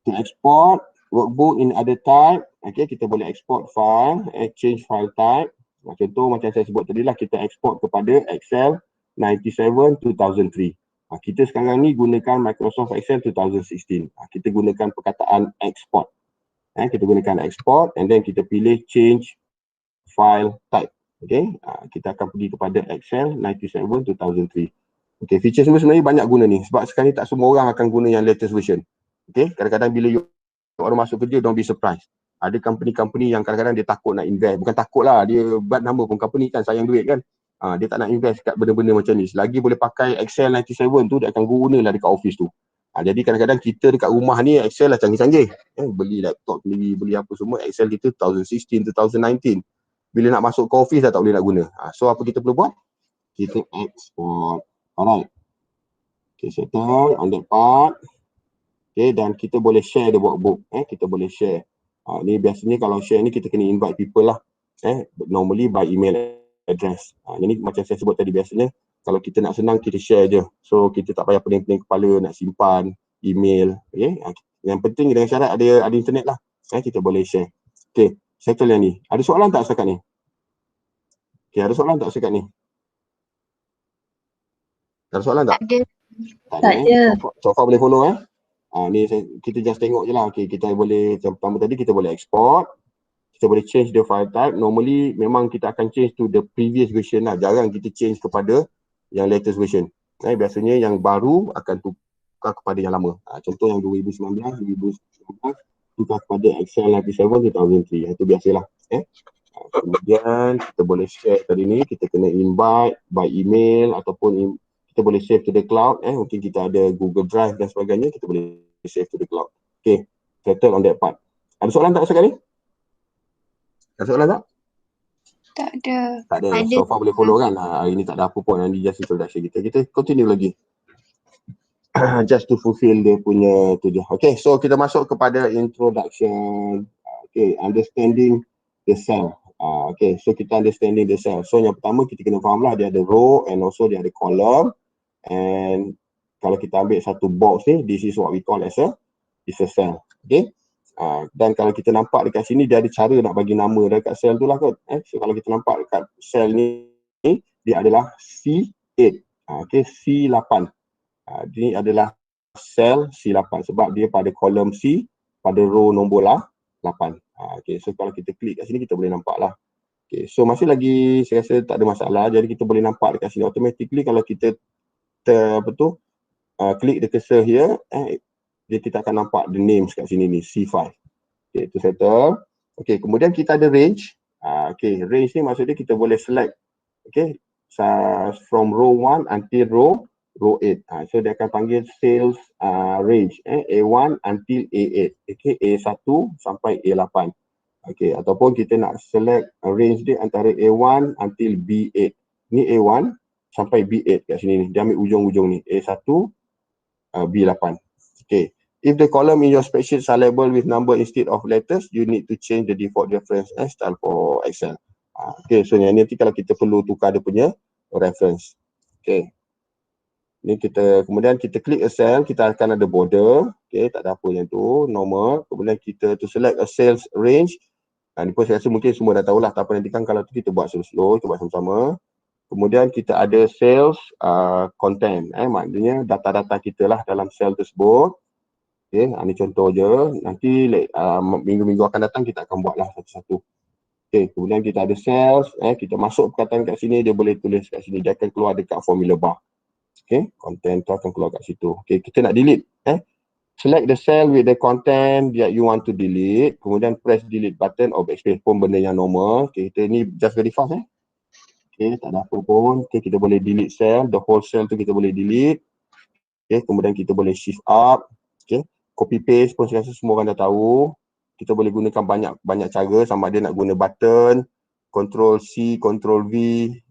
To export workbook in other type, okay, kita boleh export file, change file type. Contoh macam saya sebut tadi lah, kita export kepada Excel 97-2003. Kita sekarang ni gunakan Microsoft Excel 2016. Kita gunakan perkataan export. Kita gunakan export and then kita pilih change file type. Okay, kita akan pergi kepada Excel 97-2003. Okay, feature semua sebenarnya banyak guna ni sebab sekarang ni tak semua orang akan guna yang latest version. Okay, kadang-kadang bila orang masuk kerja, don't be surprised. Ada company-company yang kadang-kadang dia takut nak invest. Bukan takut lah, dia bad nama pun company kan, sayang duit kan. Dia tak nak invest kat benda-benda macam ni. Selagi boleh pakai Excel 97 tu, dia akan guna lah dekat office tu. Jadi kadang-kadang kita dekat rumah ni Excel lah canggih-canggih. Beli laptop sendiri, beli apa semua, Excel kita 2016, 2019. Bila nak masuk ke office dah tak boleh nak guna. So apa kita perlu buat? Kita export. Alright. Okay, settle on that part. Okay, dan kita boleh share the workbook. Kita boleh share. Ni biasanya kalau share ni kita kena invite people lah. Normally by email address. Ini macam saya sebut tadi, biasanya kalau kita nak senang kita share je. So kita tak payah pening-pening kepala nak simpan email. Okay. Yang penting dengan syarat ada internet lah. Kita boleh share. Okay, settle yang ni. Ada soalan tak setakat ni? Okay, ada soalan tak setakat ni? Ada soalan tak? Tak ada. So far boleh follow ni kita just tengok je lah. Okay, kita boleh, yang pertama tadi kita boleh export. Kita boleh change the file type. Normally memang kita akan change to the previous version lah. Jarang kita change kepada yang latest version. Biasanya yang baru akan tukar kepada yang lama. Contoh yang 2019, 2019 tukar kepada Excel 97 2003. Itu biasalah. Kemudian kita boleh share tadi ni, kita kena invite by email ataupun kita boleh save to the cloud. Mungkin kita ada Google Drive dan sebagainya, kita boleh save to the cloud. Okay, settle on that part. Ada soalan tak sekarang ni? Ada soalan tak? Tak ada. Tak ada. Ada. So far boleh follow kan? Hari ni tak ada apa pun, nanti just introduction kita. Kita continue lagi. Just to fulfill dia punya tu je. Okay, so kita masuk kepada introduction. Okay, understanding the cell. Okay, so kita understanding the cell. So yang pertama kita kena faham lah, dia ada row and also dia ada column. And kalau kita ambil satu box ni, this is what we call as a cell. Okay. Dan kalau kita nampak dekat sini, dia ada cara nak bagi nama dekat sel tu lah kot. So kalau kita nampak dekat sel ni, dia adalah C8. Okay, C8. Ini adalah sel C8 sebab dia pada kolom C, pada row nombor 8. Okay, so kalau kita klik kat sini, kita boleh nampak lah. Okay, so masih lagi saya rasa tak ada masalah. Jadi kita boleh nampak dekat sini automatically kalau kita klik the cursor here, kita akan nampak the names kat sini ni, C5. Okay, itu settle. Okay, kemudian kita ada range. Okay, range ni maksudnya kita boleh select. Okay, from row 1 until row 8. So dia akan panggil sales range, A1 until A8. Okay, A1 sampai A8. Okay, ataupun kita nak select range dia antara A1 until B8. Ni A1 sampai B8 kat sini ni. Dia ambil ujung-ujung ni, A1, B8. Okay. If the column in your spreadsheet are labeled with number instead of letters, you need to change the default reference style for Excel. Okay, so nanti kalau kita perlu tukar dia punya reference. Okay. Ni kemudian kita klik a cell, kita akan ada border. Okay, tak ada apa yang tu, normal. Kemudian kita to select a sales range. Ni pun saya rasa mungkin semua dah tahulah, tak apa nanti kan kalau tu kita buat slow-slow, kita buat sama-sama. Kemudian kita ada sales content. Maknanya data-data kita lah dalam sel tersebut. Okay, ni contoh je. Nanti minggu-minggu akan datang kita akan buatlah satu-satu. Okay, kemudian kita ada sales. Kita masuk perkataan kat sini, dia boleh tulis kat sini. Dia akan keluar dekat formula bar. Okay, content tu akan keluar kat situ. Okay, kita nak delete. Select the cell with the content that you want to delete. Kemudian press delete button or backspace pun benda yang normal. Okay, kita ni just very fast. Okay, tak ada apa pun. Okay, kita boleh delete cell. The whole cell tu kita boleh delete. Okay, kemudian kita boleh shift up. Okay, copy paste pun saya rasa semua orang dah tahu. Kita boleh gunakan banyak cara, sama ada nak guna button, Ctrl C, Ctrl V.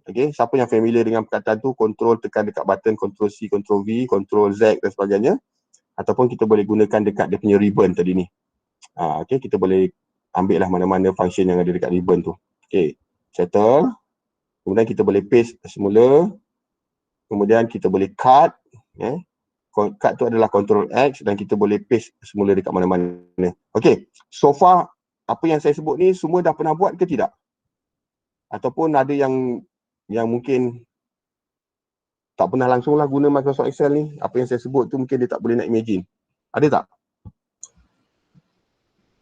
Okay, siapa yang familiar dengan perkataan tu, Ctrl tekan dekat button, Ctrl C, Ctrl V, Ctrl Z dan sebagainya. Ataupun kita boleh gunakan dekat dia punya ribbon tadi ni. Okay, kita boleh ambil lah mana-mana function yang ada dekat ribbon tu. Okay, settle. Kemudian kita boleh paste semula. Kemudian kita boleh cut. Cut tu adalah Ctrl X dan kita boleh paste semula dekat mana-mana. Okay, so far apa yang saya sebut ni semua dah pernah buat ke tidak? Ataupun ada yang mungkin tak pernah langsung lah guna Microsoft Excel ni. Apa yang saya sebut tu mungkin dia tak boleh nak imagine. Ada tak?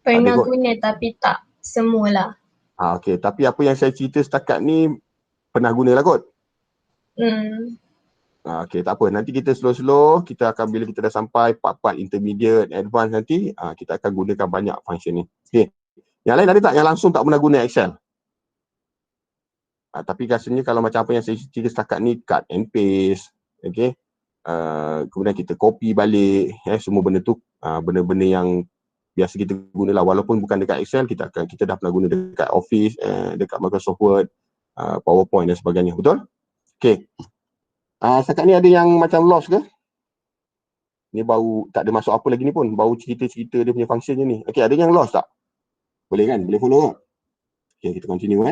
Pernah guna tapi tak semualah. Okay, tapi apa yang saya cerita setakat ni pernah guna lah kot. Okay, tak apa. Nanti kita slow-slow, kita akan bila kita dah sampai part-part intermediate, advanced nanti, kita akan gunakan banyak function ni. Okay. Yang lain ada tak yang langsung tak pernah guna Excel? Tapi rasanya kalau macam apa yang saya cerita setakat ni, cut and paste, okay. Kemudian kita copy balik, semua benda tu, benda-benda yang biasa kita guna lah. Walaupun bukan dekat Excel, kita dah pernah guna dekat Office, dekat Microsoft Word, PowerPoint dan sebagainya. Betul? Okay. Setakat ni ada yang macam lost ke? Ni baru tak ada masuk apa lagi ni pun, baru cerita-cerita dia punya function je ni. Okay, ada yang lost tak? Boleh kan? Boleh follow tak? Okay, kita continue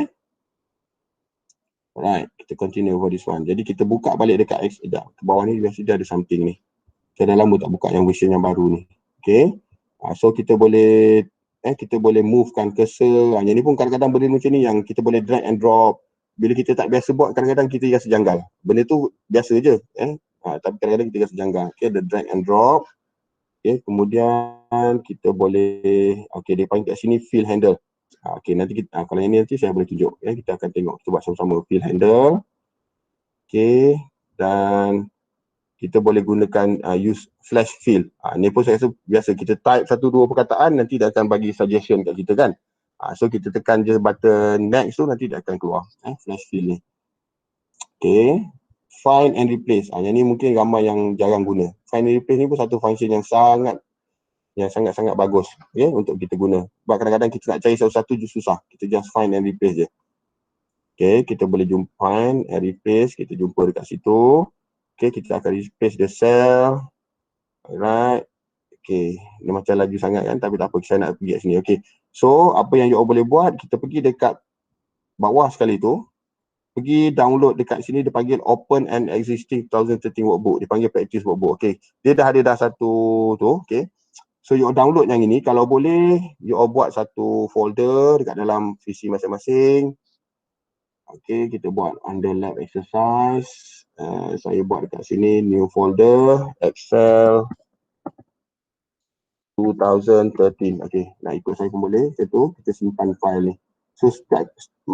Alright, kita continue for this one. Jadi kita buka balik dekat Excel. Ke bawah ni biasa dia ada something ni. Saya dah lama tak buka yang version yang baru ni. Okay. So kita boleh movekan cursor. Yang ni pun kadang-kadang benda macam ni yang kita boleh drag and drop. Bila kita tak biasa buat, kadang-kadang kita rasa janggal. Benda tu biasa je. Tapi kadang-kadang kita rasa janggal. Okay, the drag and drop. Okay, kemudian kita boleh, okay, dia panggil kat sini fill handle. Okay, nanti kita, kalau yang ni nanti saya boleh tunjuk. Kita akan tengok, kita buat sama-sama fill handle. Okay, dan kita boleh gunakan use flash fill. Ni pun saya rasa biasa kita type 1-2 perkataan, nanti dia akan bagi suggestion kat kita kan. So kita tekan je button next tu, nanti dia akan keluar flash fill ni. Okay, find and replace. Yang ni mungkin ramai yang jarang guna. Find and replace ni pun satu function yang sangat-sangat bagus, okay, untuk kita guna. Sebab kadang-kadang kita nak cari satu-satu je susah. Kita just find and replace je. Okay, kita boleh jumpa find and replace, kita jumpa dekat situ. Okay, kita akan replace the cell. Alright. Okay, ni macam laju sangat kan, tapi tak apa, saya nak pergi kat sini. Okay, so apa yang you all boleh buat, kita pergi dekat bawah sekali tu, pergi download dekat sini, dia panggil Open and Existing 2013 Workbook, dia panggil Practice Workbook. Okay, dia dah ada satu tu. Okay, so you all download yang ini, kalau boleh you all buat satu folder dekat dalam PC masing-masing. Okay, kita buat under lab exercise. Saya buat dekat sini new folder Excel 2013. Okay, nak ikut saya pun boleh. Itu kita simpan file ni. So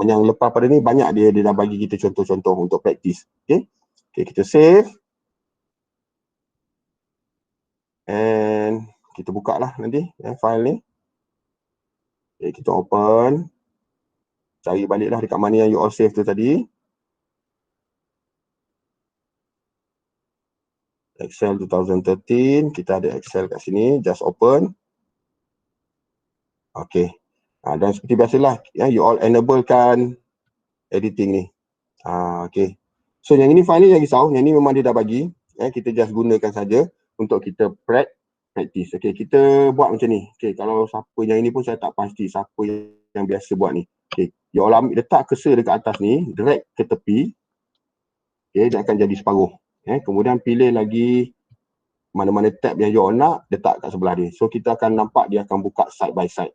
yang lepas pada ni banyak dia dah bagi kita contoh-contoh untuk praktis. Okay, kita save and kita buka lah nanti file ni. Okay, kita open, cari balik lah dekat mana yang you all save tu tadi. Excel 2013, kita ada Excel kat sini, just open. Okay, dan seperti biasalah, you all enablekan editing ni. Okay, so yang ini file ni jangan risau, yang ni memang dia dah bagi, kita just gunakan saja untuk kita practice. Okay, kita buat macam ni. Okay, kalau siapa yang ini pun saya tak pasti siapa yang biasa buat ni. Okay, you all ambil, letak cursor dekat atas ni, drag ke tepi. Okay, dia akan jadi separuh. Kemudian pilih lagi mana-mana tab yang you all nak, letak kat sebelah dia. So kita akan nampak dia akan buka side by side.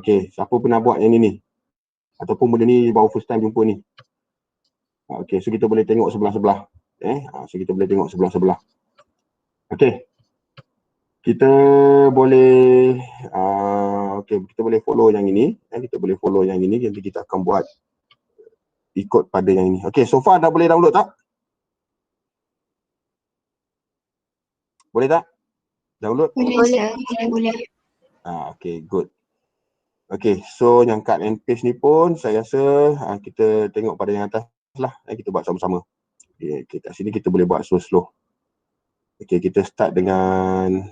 Okay, siapa pernah buat yang ni? Ataupun benda ni baru first time jumpa ni. Okay, so kita boleh tengok sebelah-sebelah. So kita boleh tengok sebelah-sebelah. Okay, kita boleh kita boleh follow yang ini. Kita boleh follow yang ini, nanti kita akan buat ikut pada yang ini. Okay, so far dah boleh download tak? Boleh tak? Download? Boleh. Okay, good. Okay, so yang cut and paste ni pun saya rasa kita tengok pada yang atas lah. Kita buat sama-sama. Okay, kat sini kita boleh buat slow-slow. Okay, kita start dengan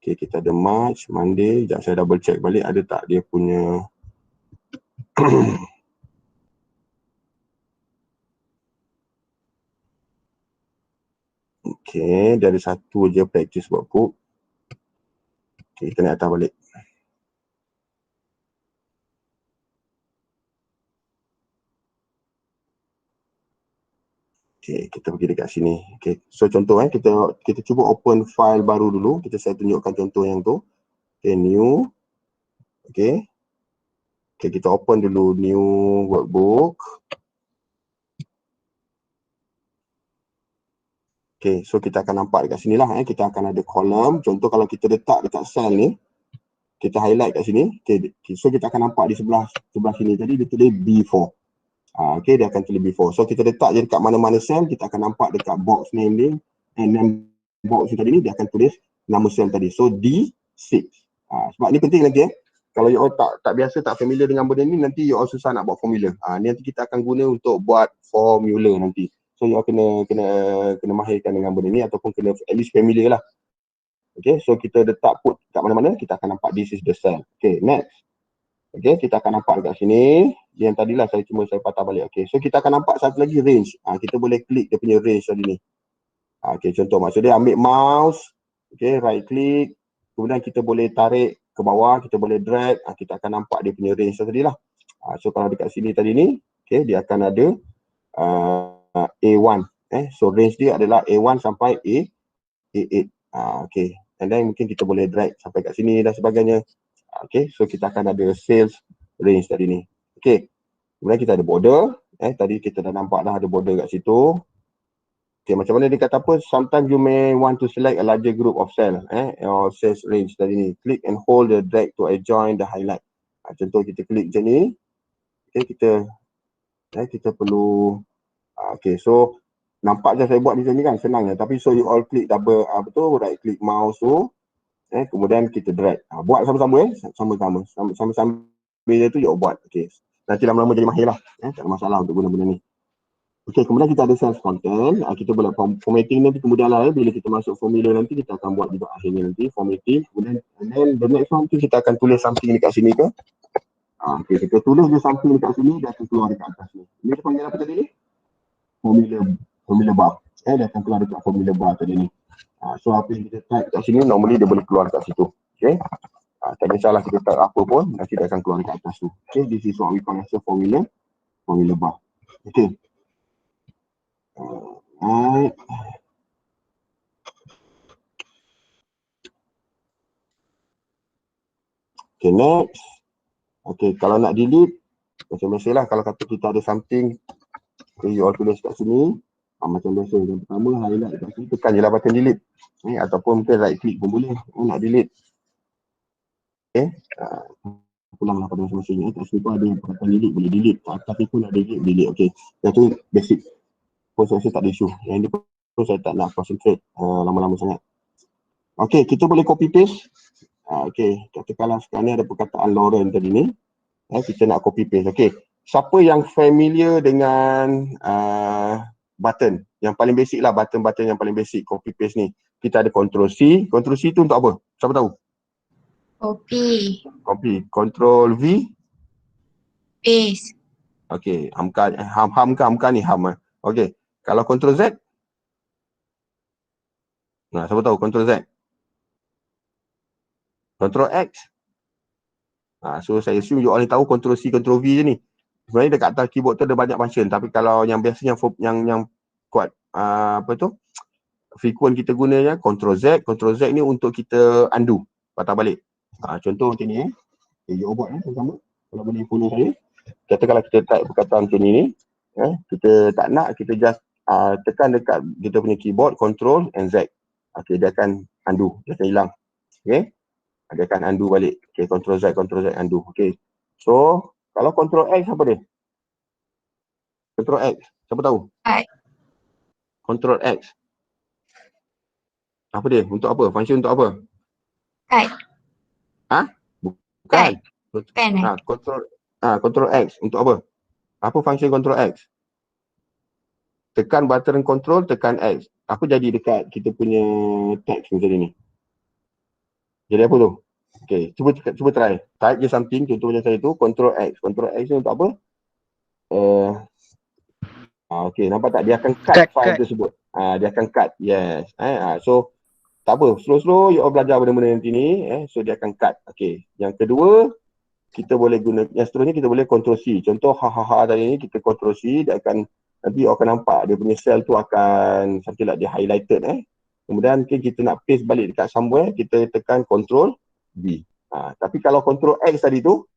kita ada March, Monday. Sekejap saya double check balik ada tak dia punya Okay, dia ada satu je practice workbook. Okay, kita naik atas balik. Okay, kita pergi dekat sini. Okay, so contoh kita cuba open file baru dulu. Saya tunjukkan contoh yang tu. Okay, new. Okay, kita open dulu new workbook. Okay, so kita akan nampak dekat sini lah. Kita akan ada kolom. Contoh kalau kita letak dekat cell ni, kita highlight kat sini. Okay, so kita akan nampak di sebelah sini tadi dia tulis B4. Okay, dia akan tulis B4. So kita letak je dekat mana-mana cell, kita akan nampak dekat box name ni, name box ni tadi ni, dia akan tulis nama cell tadi. So D6. Sebab ni penting nanti kalau you all tak biasa, tak familiar dengan benda ni, nanti you all susah nak buat formula. Ni nanti kita akan guna untuk buat formula nanti. So you all kena mahirkan dengan benda ni ataupun kena at least familiar lah. Okay, so kita letak put kat mana-mana, kita akan nampak this is the cell. Okay, next. Okay, kita akan nampak dekat sini. Yang tadilah saya patah balik. Okay, so kita akan nampak satu lagi range. Kita boleh klik dia punya range tadi ni. Okay, contoh maksud dia ambil mouse. Okay, right click. Kemudian kita boleh tarik ke bawah, kita boleh drag. Kita akan nampak dia punya range tadi lah. So kalau dekat sini tadi ni, okay, dia akan ada A1. So range dia adalah A1 sampai A8. Okay, and then mungkin kita boleh drag sampai kat sini dan sebagainya. Okay, so kita akan ada sales range tadi ni. Okay, kemudian kita ada border. Tadi kita dah nampak dah ada border kat situ. Okay, macam mana dia kata apa? Sometimes you may want to select a larger group of cell, or sales range tadi ni. Click and hold the drag to adjoin the highlight. Contoh kita klik macam ni. Okay, kita perlu okay, so Nampak je saya buat macam ni kan, senang je. Tapi so you all click double, right click mouse tu, kemudian kita drag. Buat sama-sama sama-sama dia tu you all buat. Okay. Nanti lama-lama jadi mahir lah. Tak ada masalah untuk guna benda ni. Okay, kemudian kita ada sales content. Kita boleh formatting nanti kemudian lah. Bila kita masuk formula nanti, kita akan buat juga akhirnya nanti formatting. Kemudian and then the next one tu kita akan tulis something dekat sini ke. Okay, kita tulis je something dekat sini, dia akan keluar dekat atas ni. Ini kita panggil apa tadi ni? Formula bar. Dia akan keluar dekat formula bar tadi ni. So apa yang kita type kat sini, normally dia boleh keluar dekat situ. Okay. Tak kisahlah kita type apa pun, nanti dia akan keluar dekat atas tu. Okay, this is what we call as a formula bar. Okay. Alright. Okay, next. Okay, kalau nak delete, macam biasalah kalau kata kita ada something, you all tulis kat sini, macam biasa. Yang pertama, highlight kat sini, tekan je lah button delete. Ataupun mungkin right click pun boleh, nak delete. Okay. Pulanglah pada masing-masing. Kat sini pun ada yang perkataan delete, boleh delete. Kat atas ni pun ada delete. Okay. Yang tu basic. Pun saya tak ada isu. Yang ni pun saya tak nak concentrate lama-lama sangat. Okay, kita boleh copy paste. Okay, katakanlah sekarang ni ada perkataan Lauren tadi ni. Kita nak copy paste. Okay, siapa yang familiar dengan button? Yang paling basic lah, button-button yang paling basic copy paste ni. Kita ada Ctrl C. Ctrl C tu untuk apa? Siapa tahu? Copy. Ctrl V. Paste. Okay, hamkan ni ham. Okay, kalau Ctrl Z. Nah, siapa tahu Ctrl Z? Ctrl X. So saya assume you all ni tahu Ctrl C, Ctrl V je ni. Sebenarnya dekat atas keyboard tu ada banyak function, tapi kalau yang biasanya yang kuat frequent kita gunanya Ctrl Z. Ctrl Z ni untuk kita undo, patah balik. Contoh macam ni you buat sama-sama. Kalau boleh follow saya. Katakanlah kita type perkataan macam ni, kita tak nak, kita just tekan dekat kita punya keyboard Ctrl and Z. Okay, dia akan undo, dia akan hilang. Okay, dia akan undo balik. Okay, Ctrl Z undo. Okay, so kalau Ctrl X apa dia? Ctrl X, siapa tahu? Ctrl X. Apa dia? Untuk apa? Function untuk apa? Bukan. Ctrl X untuk apa? Apa function Ctrl X? Tekan button Ctrl, tekan X. Apa jadi dekat kita punya text macam ni? Jadi apa tu? Okay, cuba try. Type je something, contoh macam saya tu, Ctrl X. Ctrl X ni untuk apa? Okay, nampak tak? Dia akan cut file tersebut. Dia akan cut, yes. So, tak apa, slow-slow you all belajar benda-benda nanti ni. So, dia akan cut. Okay, yang kedua, kita boleh guna, yang seterusnya kita boleh Ctrl C. Contoh, tadi ni, kita Ctrl C, dia akan, nanti you all akan nampak, dia punya cell tu akan, something like dia highlighted. Kemudian, kita nak paste balik dekat somewhere, kita tekan Ctrl V. Tapi kalau Ctrl X tadi tu,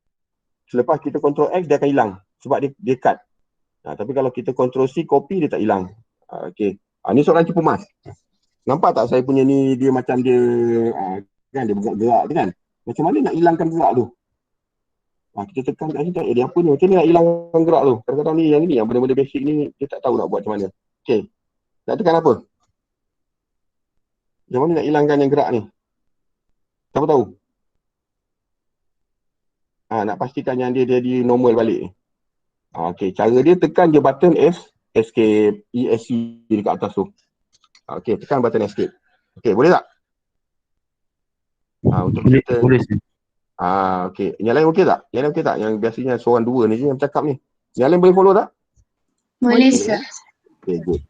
selepas kita Ctrl X, dia akan hilang. Sebab dia cut. Tapi kalau kita Ctrl C, copy, dia tak hilang. Okay. Ni soalan cipu mas. Nampak tak saya punya ni, dia macam dia, kan dia bergerak tu kan. Macam mana nak hilangkan gerak tu? Kita tekan kat sini, dia apa ni? Macam ni nak hilangkan gerak tu? Kadang-kadang ni, yang benda-benda basic ni, dia tak tahu nak buat macam mana. Okay. Nak tekan apa? Macam mana nak hilangkan yang gerak ni? Siapa tahu? Nak pastikan yang dia jadi normal balik. Okay, cara dia tekan je button escape, ESC dekat atas tu. Okay, tekan button escape. Okay, boleh tak? Untuk kita. Boleh sih. Okay. Yang lain okey tak? Yang lain okey tak? Yang biasanya seorang dua ni je yang bercakap ni. Yang lain boleh follow tak? Boleh, sir. Okay, good.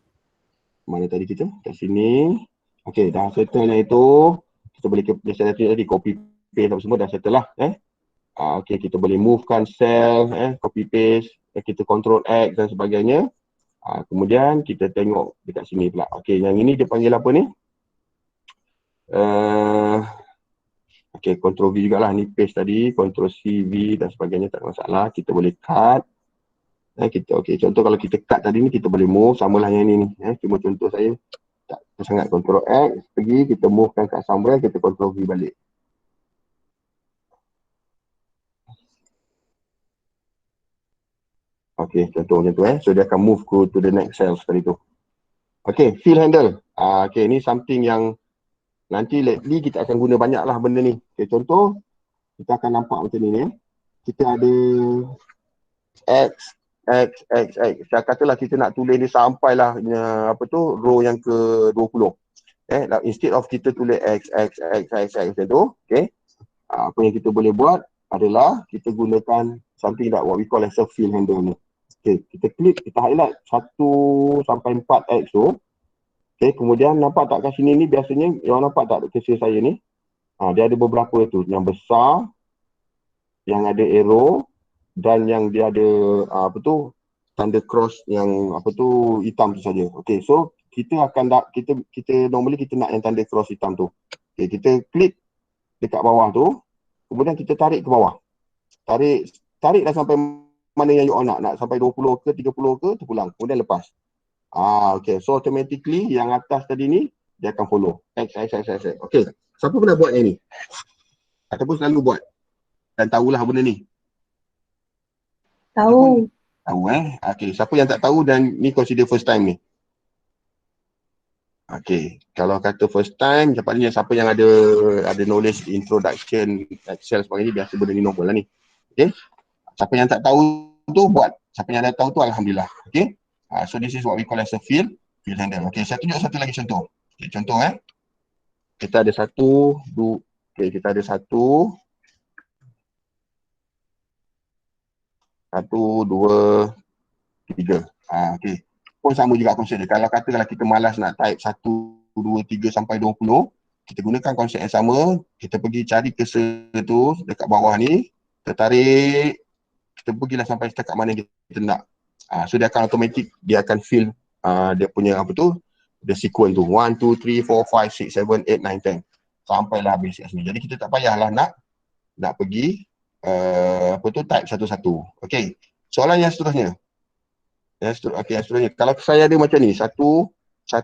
Mana tadi kita? Kat sini. Okay, dah settle yang itu. Kita boleh tadi copy paste apa semua dah settle lah. Okay, kita boleh movekan cell, copy paste, kita Ctrl X dan sebagainya. Kemudian kita tengok dekat sini pula. Okay, yang ini dia panggil apa ni? Okay, Ctrl V jugalah. Ni paste tadi, Ctrl C, V dan sebagainya, tak ada masalah. Kita boleh cut. Okay, contoh kalau kita cut tadi ni, kita boleh move, samalah yang ini ni. Cuma contoh saya tak sangat. Ctrl X, pergi, kita movekan kat somewhere, kita Ctrl V balik. Okay, contoh macam tu. So dia akan move to the next cell tadi tu. Okay, fill handle. Okay, ni something yang nanti lately kita akan guna banyak lah benda ni. Okay, contoh, kita akan nampak macam ni. Kita ada X, Saya katalah kita nak tulis ni sampailah row yang ke-20. Instead of kita tulis X macam tu, okay. Apa yang kita boleh buat adalah kita gunakan something that what we call as a fill handle ni. Okay, kita klik, kita highlight 1 sampai 4X tu. Okay, kemudian nampak tak kat sini ni biasanya, yang nampak tak kerja saya ni? Dia ada beberapa tu, yang besar, yang ada arrow, dan yang dia ada tanda cross yang hitam tu saja. Okay, so kita normally kita nak yang tanda cross hitam tu. Okay, kita klik dekat bawah tu, kemudian kita tarik ke bawah. Tarik dah sampai mana yang you all nak sampai 20 ke 30 ke, terpulang, kemudian lepas. Okay, so automatically yang atas tadi ni dia akan follow. X. Okay, siapa pernah buat yang ni? Ataupun selalu buat? Dan tahulah benda ni? Tahu. Tahu Okay, siapa yang tak tahu dan ni consider first time ni? Okay, kalau kata first time, sepatutnya siapa yang ada knowledge introduction, Excel sebagainya, biasa benda ni normal lah ni. Okay, siapa yang tak tahu tu buat, siapa yang dah tahu tu Alhamdulillah. Okay, so this is what we call as a fill handle. Okay, saya tunjuk satu lagi contoh. Okay, contoh kita ada kita ada satu, dua, tiga. Okay, pun sama juga konsep dia. Kalau kita malas nak type 1, 2, 3 sampai 20, kita gunakan konsep yang sama. Kita pergi cari cursor tu dekat bawah ni, kita tarik, kita pergilah sampai setakat mana kita nak. So dia akan automatic, dia akan fill dia punya the sequence tu. 1, 2, 3, 4, 5, 6, 7, 8, 9, 10. Sampailah habis kat sini. Jadi kita tak payahlah nak pergi type satu-satu. Okay, soalan yang seterusnya. Yang seterusnya. Kalau saya ada macam ni, 1, 1, 1.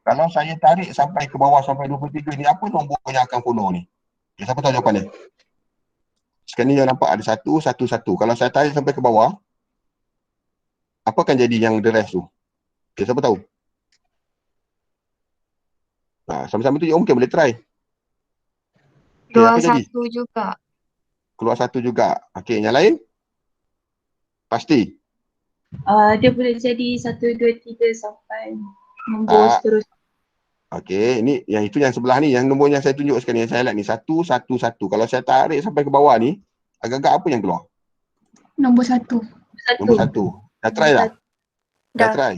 Kalau saya tarik sampai ke bawah sampai 23 ni, apa nombor yang akan follow ni? Okay, siapa tahu jawapan dia? Sekarang ni yang nampak ada 1, 1, 1. Kalau saya tarik sampai ke bawah, apa akan jadi yang the rest tu? Okay, siapa tahu? Sama-sama tu mungkin boleh try. Keluar satu juga. Keluar satu juga. Okay, yang lain? Pasti? Dia boleh jadi 1, 2, 3 sampai nombor seterusnya. Okay, ni yang sebelah ni, yang nombor yang saya tunjuk sekarang ni, yang saya highlight ni, 1, 1, 1. Kalau saya tarik sampai ke bawah ni, agak-agak apa yang keluar? Nombor 1. Nombor 1. Dah try dah? Dah. Try?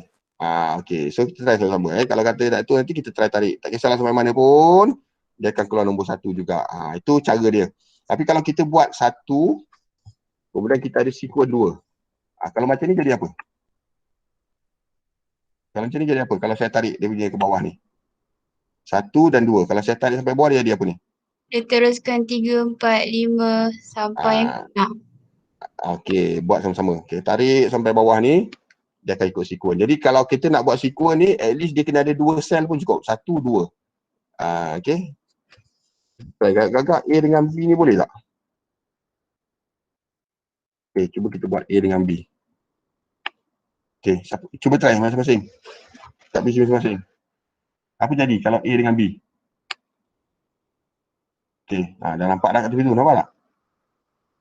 Okay, so kita try sama-sama. Kalau kata tak tu, nanti kita try tarik. Tak kisahlah sampai mana pun, dia akan keluar nombor 1 juga. Itu cara dia. Tapi kalau kita buat 1, kemudian kita ada sequence 2. Kalau macam ni jadi apa? Kalau saya tarik dia punya ke bawah ni. 1 dan 2. Kalau saya tarik sampai bawah dia jadi apa ni? Dia teruskan 3, 4, 5 sampai Okay, buat sama-sama. Okay, tarik sampai bawah ni, dia akan ikut sequence. Jadi kalau kita nak buat sequence ni, at least dia kena ada 2 sel pun cukup. 1, 2. Okay. Gagak A dengan B ni boleh tak? Okay, cuba kita buat A dengan B. Okay, cuba try masing-masing. Tak bisa masing-masing. Apa jadi kalau A dengan B? Okay, dah nampak dah kat tepi tu, nampak tak?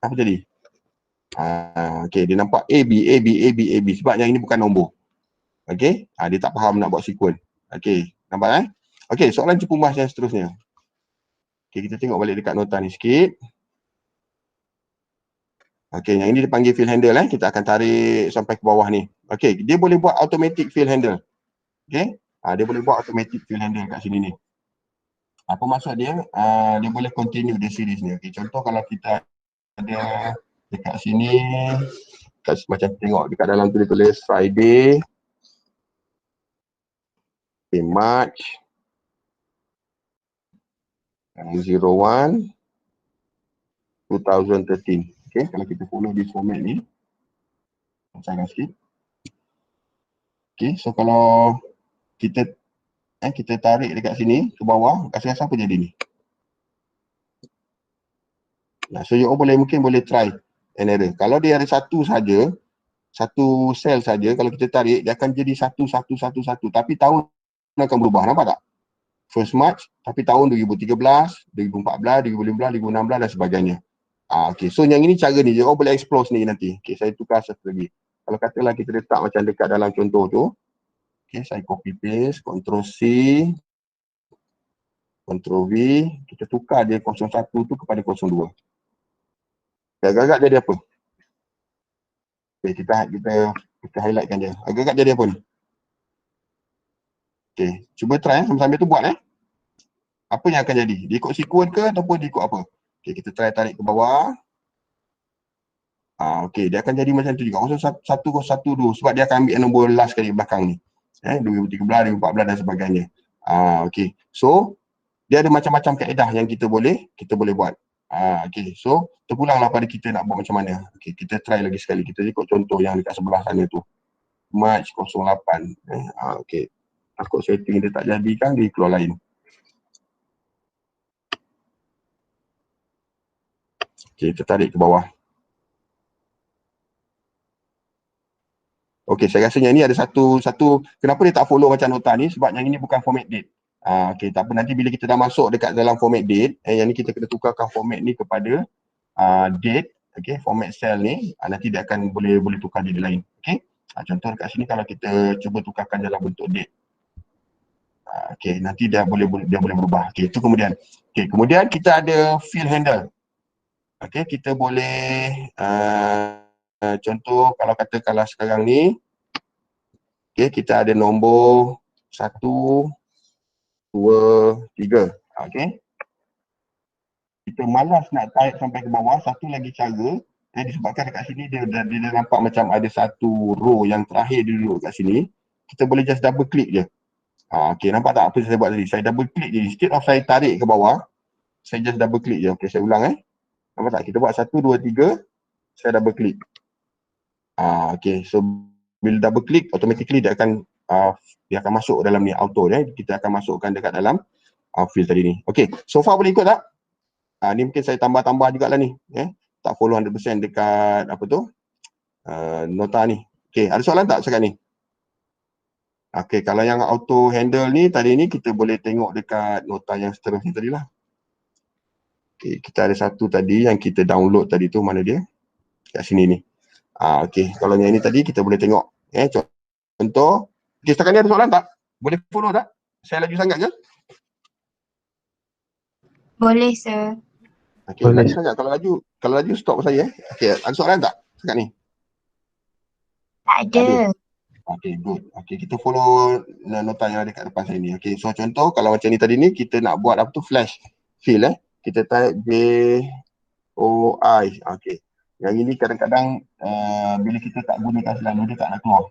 Apa jadi? Okay, dia nampak A, B, A, B, A, B, A, B. Sebab yang ini bukan nombor. Okay, dia tak faham nak buat sequence. Okay, nampak Okay, soalan cepu mas yang seterusnya. Okay, kita tengok balik dekat nota ni sikit. Okay, yang ini dipanggil fill handle kita akan tarik sampai ke bawah ni. Okay, dia boleh buat automatic fill handle. Okay, dia boleh buat automatic fill handle kat sini ni. Apa maksud dia? Dia boleh continue the series ni. Okay, contoh kalau kita ada dekat sini, macam tengok dekat dalam tu dia tulis Friday, okay, March 01 2013. Okay, kalau kita follow this format ni, saya sikit. Okay, so kalau kita tarik dekat sini ke bawah, rasa apa jadi ni? So you all mungkin boleh try and error. Kalau dia ada satu saja, satu sel saja kalau kita tarik dia akan jadi satu. Tapi tahun akan berubah, nampak tak? First March tapi tahun 2013, 2014, 2015, 2016 dan sebagainya. Okay, so yang ini cara ni je, boleh explore sendiri nanti. Okay, saya tukar satu lagi. Kalau katalah kita letak macam dekat dalam contoh tu, okay, saya copy paste, Ctrl C, Ctrl V, kita tukar dia 01 tu kepada 02. Agak-agak jadi apa? Okay, kita highlightkan dia. Agak-agak jadi apa ni? Okay, cuba try sambil-sambil tu buat apa yang akan jadi? Dia ikut sequence ke ataupun dia ikut apa? Okay, kita try tarik ke bawah. Okay, dia akan jadi macam tu juga. 0112 sebab dia akan ambil nombor last kali belakang ni. 2013, 2014 dan sebagainya. Okay, so dia ada macam-macam kaedah yang kita boleh buat. Okay, so terpulanglah pada kita nak buat macam mana. Okay, kita try lagi sekali. Kita ikut contoh yang dekat sebelah sana tu. March 08. Okay, takut setting dia tak jadi kan, dia keluar lain. Okay, kita tarik ke bawah. Okay, saya rasa yang ni ada satu, kenapa dia tak follow macam nota ni? Sebab yang ini bukan format date. Okay, tak apa, nanti bila kita dah masuk dekat dalam format date, yang ni kita kena tukarkan format ni kepada date, okay, format cell ni, nanti dia akan boleh tukar date lain. Okay, contoh dekat sini kalau kita cuba tukarkan dalam bentuk date. Okay, nanti dia boleh berubah. Okay, itu kemudian. Okay, kemudian kita ada field handle. Okay, kita boleh contoh kalau sekarang ni, okay, kita ada nombor 1, 2, 3. Okay. Kita malas nak tarik sampai ke bawah, satu lagi cara, disebabkan dekat sini dia nampak macam ada satu row yang terakhir dulu kat sini, kita boleh just double click je. Okay, nampak tak apa saya buat tadi? Saya double click je. Instead of saya tarik ke bawah, saya just double click je. Okay, saya ulang nampak tak? Kita buat 1, 2, 3, saya double click. Okay, so bila double click, automatically dia akan masuk dalam ni auto kita akan masukkan dekat dalam field tadi ni. Okay, so far boleh ikut tak? Ni mungkin saya tambah-tambah jugalah ni. Tak follow 100% dekat apa tu? Nota ni. Okay, ada soalan tak sekarang ni? Okay, kalau yang auto handle ni tadi ni kita boleh tengok dekat nota yang seterusnya tadi lah. Okay, kita ada satu tadi yang kita download tadi tu, mana dia? Kat sini ni. Okay, kalau yang ini tadi kita boleh tengok. Contoh. Okay, setakat ni ada soalan tak? Boleh follow tak? Saya laju sangat ke? Boleh, sir. Okay, laju sangat. Kalau laju stop saya. Okay, ada soalan tak setakat ni? Tak ada. Okay, good. Okay, kita follow nota yang ada kat depan saya ni. Okay, so contoh kalau macam ni tadi ni, kita nak buat apa tu? Flash fill kita type JOI. Okay. Yang ini kadang-kadang bila kita tak gunakan selalu, dia tak nak keluar.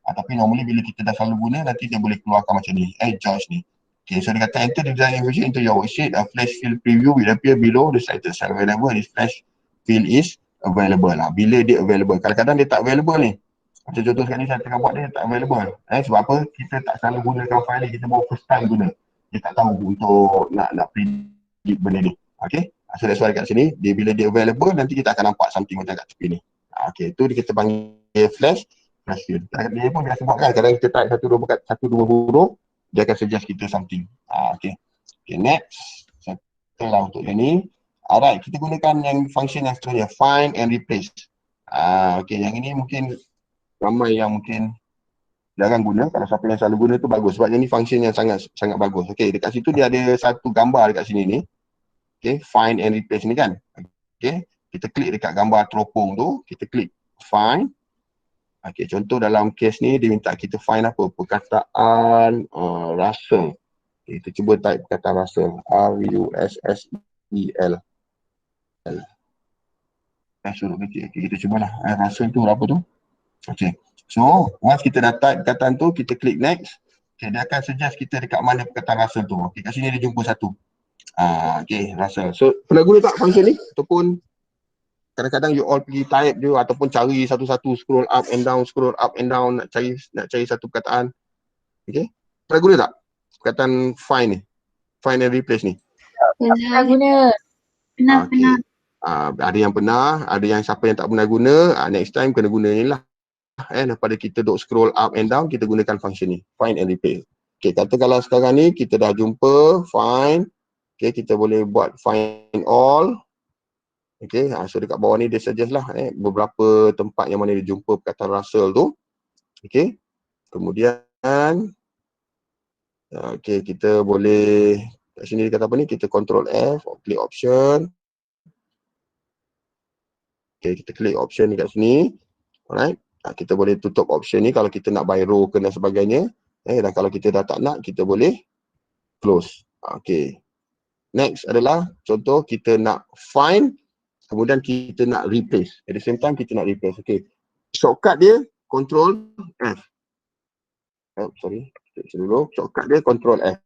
Tapi normally bila kita dah selalu guna, nanti dia boleh keluarkan macam ni. George ni. Okay, so dia kata enter the design information into your worksheet. A flash fill preview will appear below the cited cell available. This flash fill is available. Bila dia available. Kadang-kadang dia tak available ni. Macam contoh sekarang ni saya tengah buat dia tak available. Sebab apa? Kita tak selalu gunakan file ni, kita baru first time guna. Dia tak tahu untuk nak predict benda ni. Okay. So that's why kat sini, bila dia available, nanti kita akan nampak something macam kat tepi ni. Okay, tu kita panggil flash fill. Dia pun biasa buat kan, kadang kita type satu dua huruf, dia akan suggest kita something. Okay, next. Setelah untuk yang ni. Alright, kita gunakan yang function yang seterusnya, find and replace. Okay, yang ini mungkin ramai yang mungkin jarang guna. Kalau siapa yang selalu guna tu bagus, sebab yang ni function yang sangat bagus. Okay, dekat situ dia ada satu gambar dekat sini ni. Okay, find and replace ni kan. Okay, kita klik dekat gambar teropong tu, kita klik find. Okay, contoh dalam case ni dia minta kita find apa? Perkataan Russell. Okay, kita cuba type perkataan Russell. R-U-S-S-E-L. Suruh kecil. Okay, kita cubalah. Russell tu apa tu? Okay, so once kita dah type perkataan tu, kita klik next. Okay, dia akan suggest kita dekat mana perkataan Russell tu. Okay, kat sini dia jumpa satu. Okay, Russell. So, pernah guna tak function ni? Ataupun kadang-kadang you all pergi type je ataupun cari satu-satu, scroll up and down nak cari satu perkataan. Okay, pernah guna tak perkataan find ni? Find and replace ni? Pernah guna. Pernah. Ada yang pernah, ada yang siapa yang tak pernah guna, next time kena guna ni lah. daripada kita duk scroll up and down, kita gunakan function ni, find and replace. Okay, kata kalau sekarang ni kita dah jumpa find, okay, kita boleh buat find all. Okay, so dekat bawah ni dia suggest lah beberapa tempat yang mana dia jumpa perkataan Russell tu. Okay, kemudian okay, kita boleh kat sini dia kata apa ni, kita control F, klik option. Okay, kita klik option ni kat sini. Alright, kita boleh tutup option ni kalau kita nak by row ke dan sebagainya. Dan kalau kita dah tak nak, kita boleh close. Okay, next adalah contoh kita nak find, kemudian kita nak replace. At the same time kita nak replace. Okay, shortcut dia control F. Sorry, dulu. Shortcut dia control F.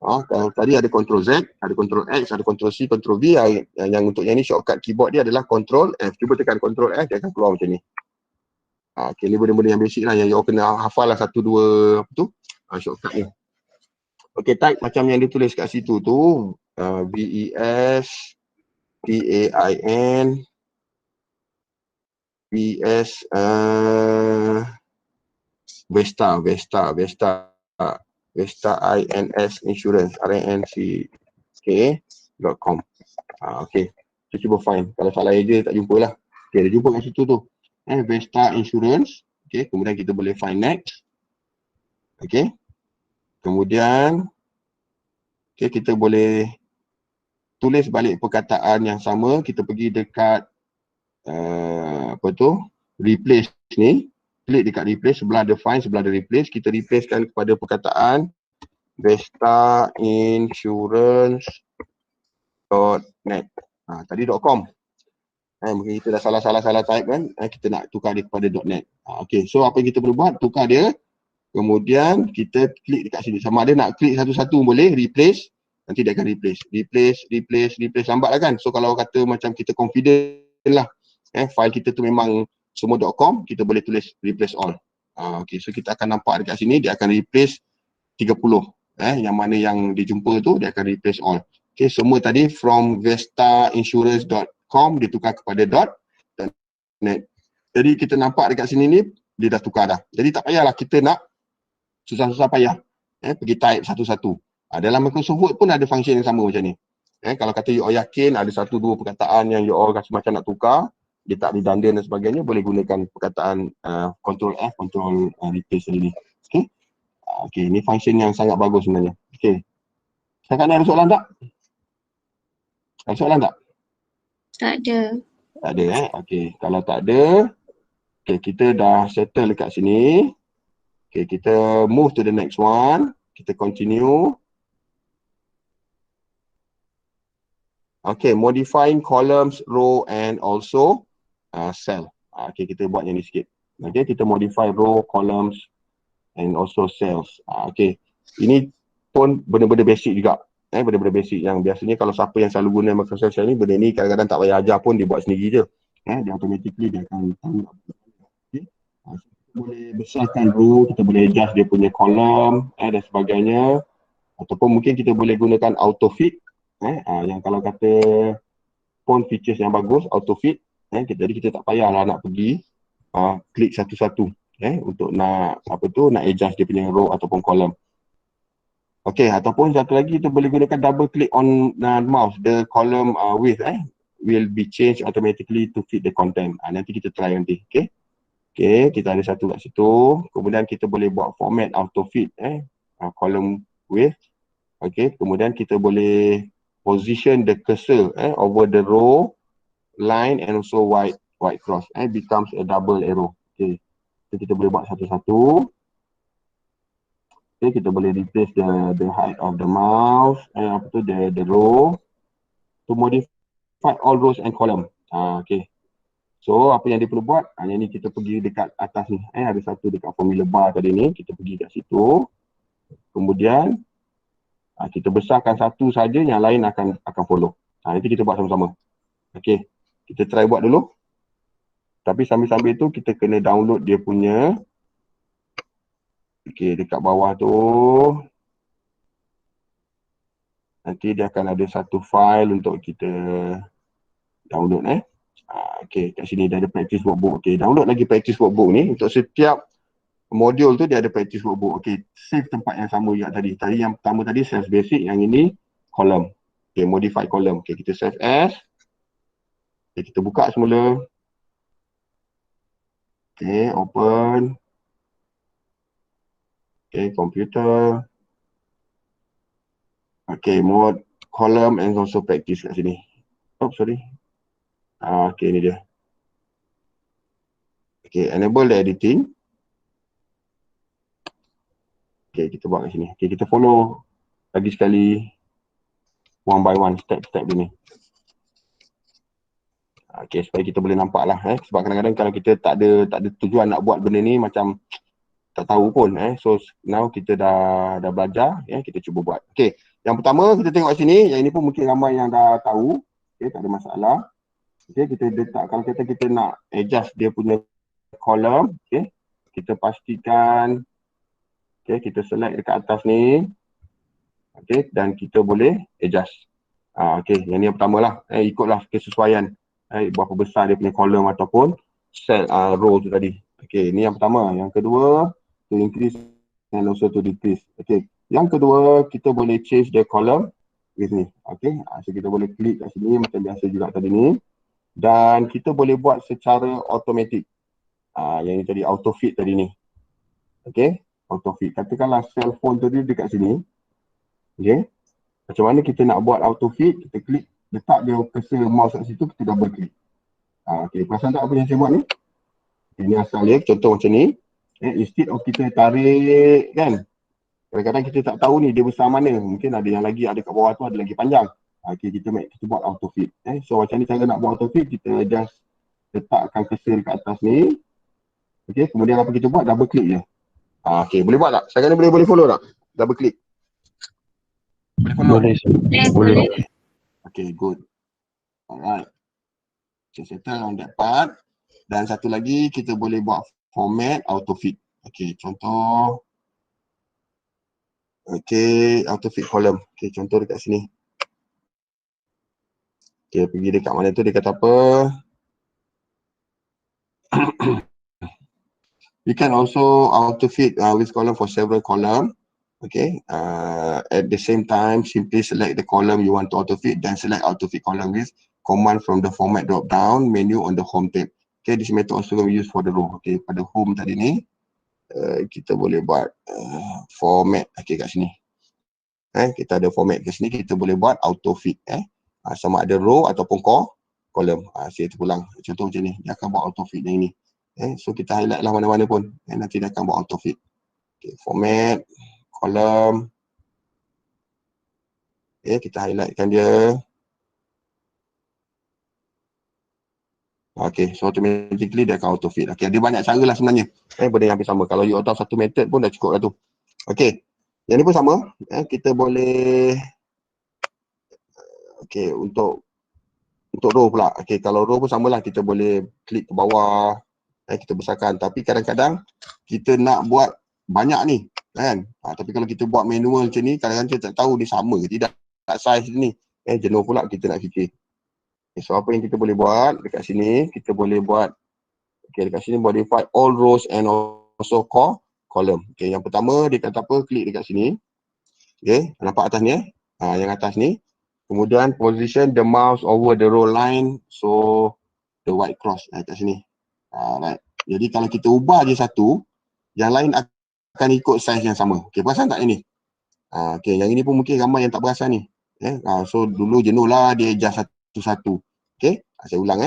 Kalau tadi ada control Z, ada control X, ada control C, control V. Yang untuk yang ni shortcut keyboard dia adalah control F. Cuba tekan control F, dia akan keluar macam ni. Okay, ni benda-benda yang basic lah, yang you kena hafal lah satu dua apa tu shortcut ni. Okay, type macam yang ditulis kat situ tu, VES TAIN VS Vesta INS Insurance RNC.com. Okay, so cuba find. Kalau salah je tak jumpa lah. Okay, dia jumpa kat situ tu. Vesta Insurance. Okay, kemudian kita boleh find next. Okay, kemudian okay, kita boleh tulis balik perkataan yang sama. Kita pergi dekat apa tu, replace ni. Klik dekat replace, sebelah ada find, sebelah ada replace. Kita replacekan kepada perkataan vestainsurance.net. Tadi .com. Mungkin kita dah salah type kan. Kita nak tukar dia kepada .net. Okay, so apa yang kita perlu buat, tukar dia. Kemudian kita klik dekat sini. Sama ada nak klik satu-satu boleh, replace. Nanti dia akan replace. Replace. Lambat lah kan. So kalau kata macam kita confident lah. File kita tu memang semua .com, kita boleh tulis replace all. Okay, so kita akan nampak dekat sini, dia akan replace 30. Yang mana yang dijumpa tu, dia akan replace all. Okay, semua tadi from vestainsurance.com ditukar kepada .net. Jadi kita nampak dekat sini ni, dia dah tukar dah. Jadi tak payahlah kita nak susah-susah payah. Pergi type satu-satu. Dalam Microsoft Word pun ada function yang sama macam ni. Kalau kata you all yakin ada satu dua perkataan yang you all rasa macam nak tukar, dia tak redundant dan sebagainya, boleh gunakan perkataan control F, control replace tadi ni. Okay. Okay, ni function yang sangat bagus sebenarnya. Okay. Setakat ni ada soalan tak? Ada soalan tak? Tak ada. Tak ada Okay, kalau tak ada, okay, kita dah settle dekat sini. Okay, kita move to the next one. Kita continue. Okay, modifying columns, row and also cell. Okay, kita buat yang ni sikit. Okay, kita modify row, columns and also cells. Okay, ini pun benda-benda basic juga. Benda-benda basic yang biasanya kalau siapa yang selalu guna Microsoft Excel ni, benda ni kadang-kadang tak payah ajar pun, dia buat sendiri je. Dia automatically dia akan tahu. Okay. Kita boleh besarkan row, kita boleh adjust dia punya column dan sebagainya. Ataupun mungkin kita boleh gunakan auto fit. Yang kalau kata pun features yang bagus, auto fit. Jadi kita tak payahlah nak pergi klik satu-satu untuk nak apa tu, nak adjust dia punya row ataupun column. Okay, ataupun satu lagi kita boleh gunakan double click on mouse, the column width will be changed automatically to fit the content. Nanti kita try nanti. Okay. Okay, kita ada satu kat situ. Kemudian kita boleh buat format auto fit column width. Okay, kemudian kita boleh position the cursor over the row, line and also white cross. Becomes a double arrow. Okay, so kita boleh buat satu-satu. Okay, kita boleh replace the height of the mouse, the row to modify all rows and column. Okay, so apa yang dia perlu buat, yang ni kita pergi dekat atas ni. Ada satu dekat formula bar tadi ni, kita pergi kat situ. Kemudian kita besarkan satu saja, yang lain akan follow. Nanti kita buat sama-sama. Okay, kita try buat dulu. Tapi sambil-sambil tu kita kena download dia punya. Okay, dekat bawah tu nanti dia akan ada satu file untuk kita download Okay, kat sini dah ada practice workbook. Okay, download lagi practice workbook ni. Untuk setiap modul tu dia ada practice workbook. Okay, save tempat yang sama juga tadi. Tadi yang pertama tadi sales basic, yang ini column. Okay, modify column. Okay, kita save as. Okay, kita buka semula. Okay, open. Okay, computer. Okay, mode column and also practice kat sini. Oh, sorry. Okay, ni dia. Okay, enable the editing. Okay, kita buat kat sini. Okay, kita follow lagi sekali one by one, step-step ni. Okay, supaya kita boleh nampak lah. Sebab kadang-kadang kalau kita tak ada tujuan nak buat benda ni macam tak tahu pun. So now kita dah belajar, kita cuba buat. Okay, yang pertama kita tengok sini, yang ini pun mungkin ramai yang dah tahu. Okay, tak ada masalah. Okay, kita letak, kalau kita nak adjust dia punya column, okay, kita pastikan, okay, kita select dekat atas ni, okay, dan kita boleh adjust. Okay, yang ni yang pertama lah, ikutlah kesesuaian, berapa besar dia punya column ataupun cell row tu tadi. Okay, ni yang pertama. Yang kedua, to increase and also to decrease. Okay, yang kedua, kita boleh change the column with ni. Okay, so kita boleh klik kat sini macam biasa juga tadi ni. Dan kita boleh buat secara automatic. Yang ini tadi auto fit tadi ni. Okay, auto fit. Katakanlah cell phone tadi dekat sini. Okay, macam mana kita nak buat auto fit, kita klik, letak dia cursor mouse kat situ, kita double klik. Okay, perasan tak apa yang saya buat ni? Ini asal dia, contoh macam ni. Instead of kita tarik kan, kadang-kadang kita tak tahu ni dia besar mana. Mungkin ada yang lagi ada kat bawah tu, ada lagi panjang. Okay, kita buat auto fit. So macam ni cara nak buat auto fit, kita just letakkan cursor kat atas ni. Okay, kemudian apa kita buat? Double click je. Okay, boleh buat tak? Sekarang ni boleh follow tak? Double click. Boleh follow? Boleh, sir. Boleh. Okay, good. Alright. Okay, settle on that part. Dan satu lagi, kita boleh buat format auto fit. Okay, contoh. Okay, auto fit column. Okay, contoh dekat sini. Okay, pergi dekat mana tu, dia kata apa? You can also auto fit with column for several column. Okay, at the same time, simply select the column you want to auto fit, then select auto fit column with command from the format drop down menu on the home tab. Okay, this method also we use for the row. Okay, pada home tadi ni, kita boleh buat format. Okay, kat sini. Kita ada format kat sini, kita boleh buat auto fit. Sama ada row ataupun column. Saya terulang. Contoh macam ni, dia akan buat auto fit yang ini. So kita highlight lah mana-mana pun. Nanti dia akan buat auto fit. Okay, format, column. Kita highlightkan dia. Okay, so automatically dia akan auto fit. Okay, ada banyak cara lah sebenarnya. Benda yang hampir sama. Kalau you tahu satu method pun dah cukup lah tu. Okay, yang ni pun sama. Kita boleh, okay, untuk row pula. Okay, kalau row pun samalah, kita boleh klik ke bawah, kita besarkan. Tapi kadang-kadang kita nak buat banyak ni, kan? Tapi kalau kita buat manual macam ni, kadang-kadang kita tak tahu dia sama ke tidak size ni. Jenuh pula kita nak fikir. Okay, so apa yang kita boleh buat dekat sini, kita boleh buat, okay, dekat sini modify all rows and also column. Okay, yang pertama dia kata apa, klik dekat sini. Okay, nampak atas ni yang atas ni. Kemudian position the mouse over the row line, so the white cross kat sini. Right. Jadi kalau kita ubah je satu, yang lain akan ikut size yang sama. Okay, perasan tak ini? Okay, yang ini pun mungkin ramai yang tak perasan ni. So dulu jenuh lah dia adjust satu-satu. Okay, saya ulang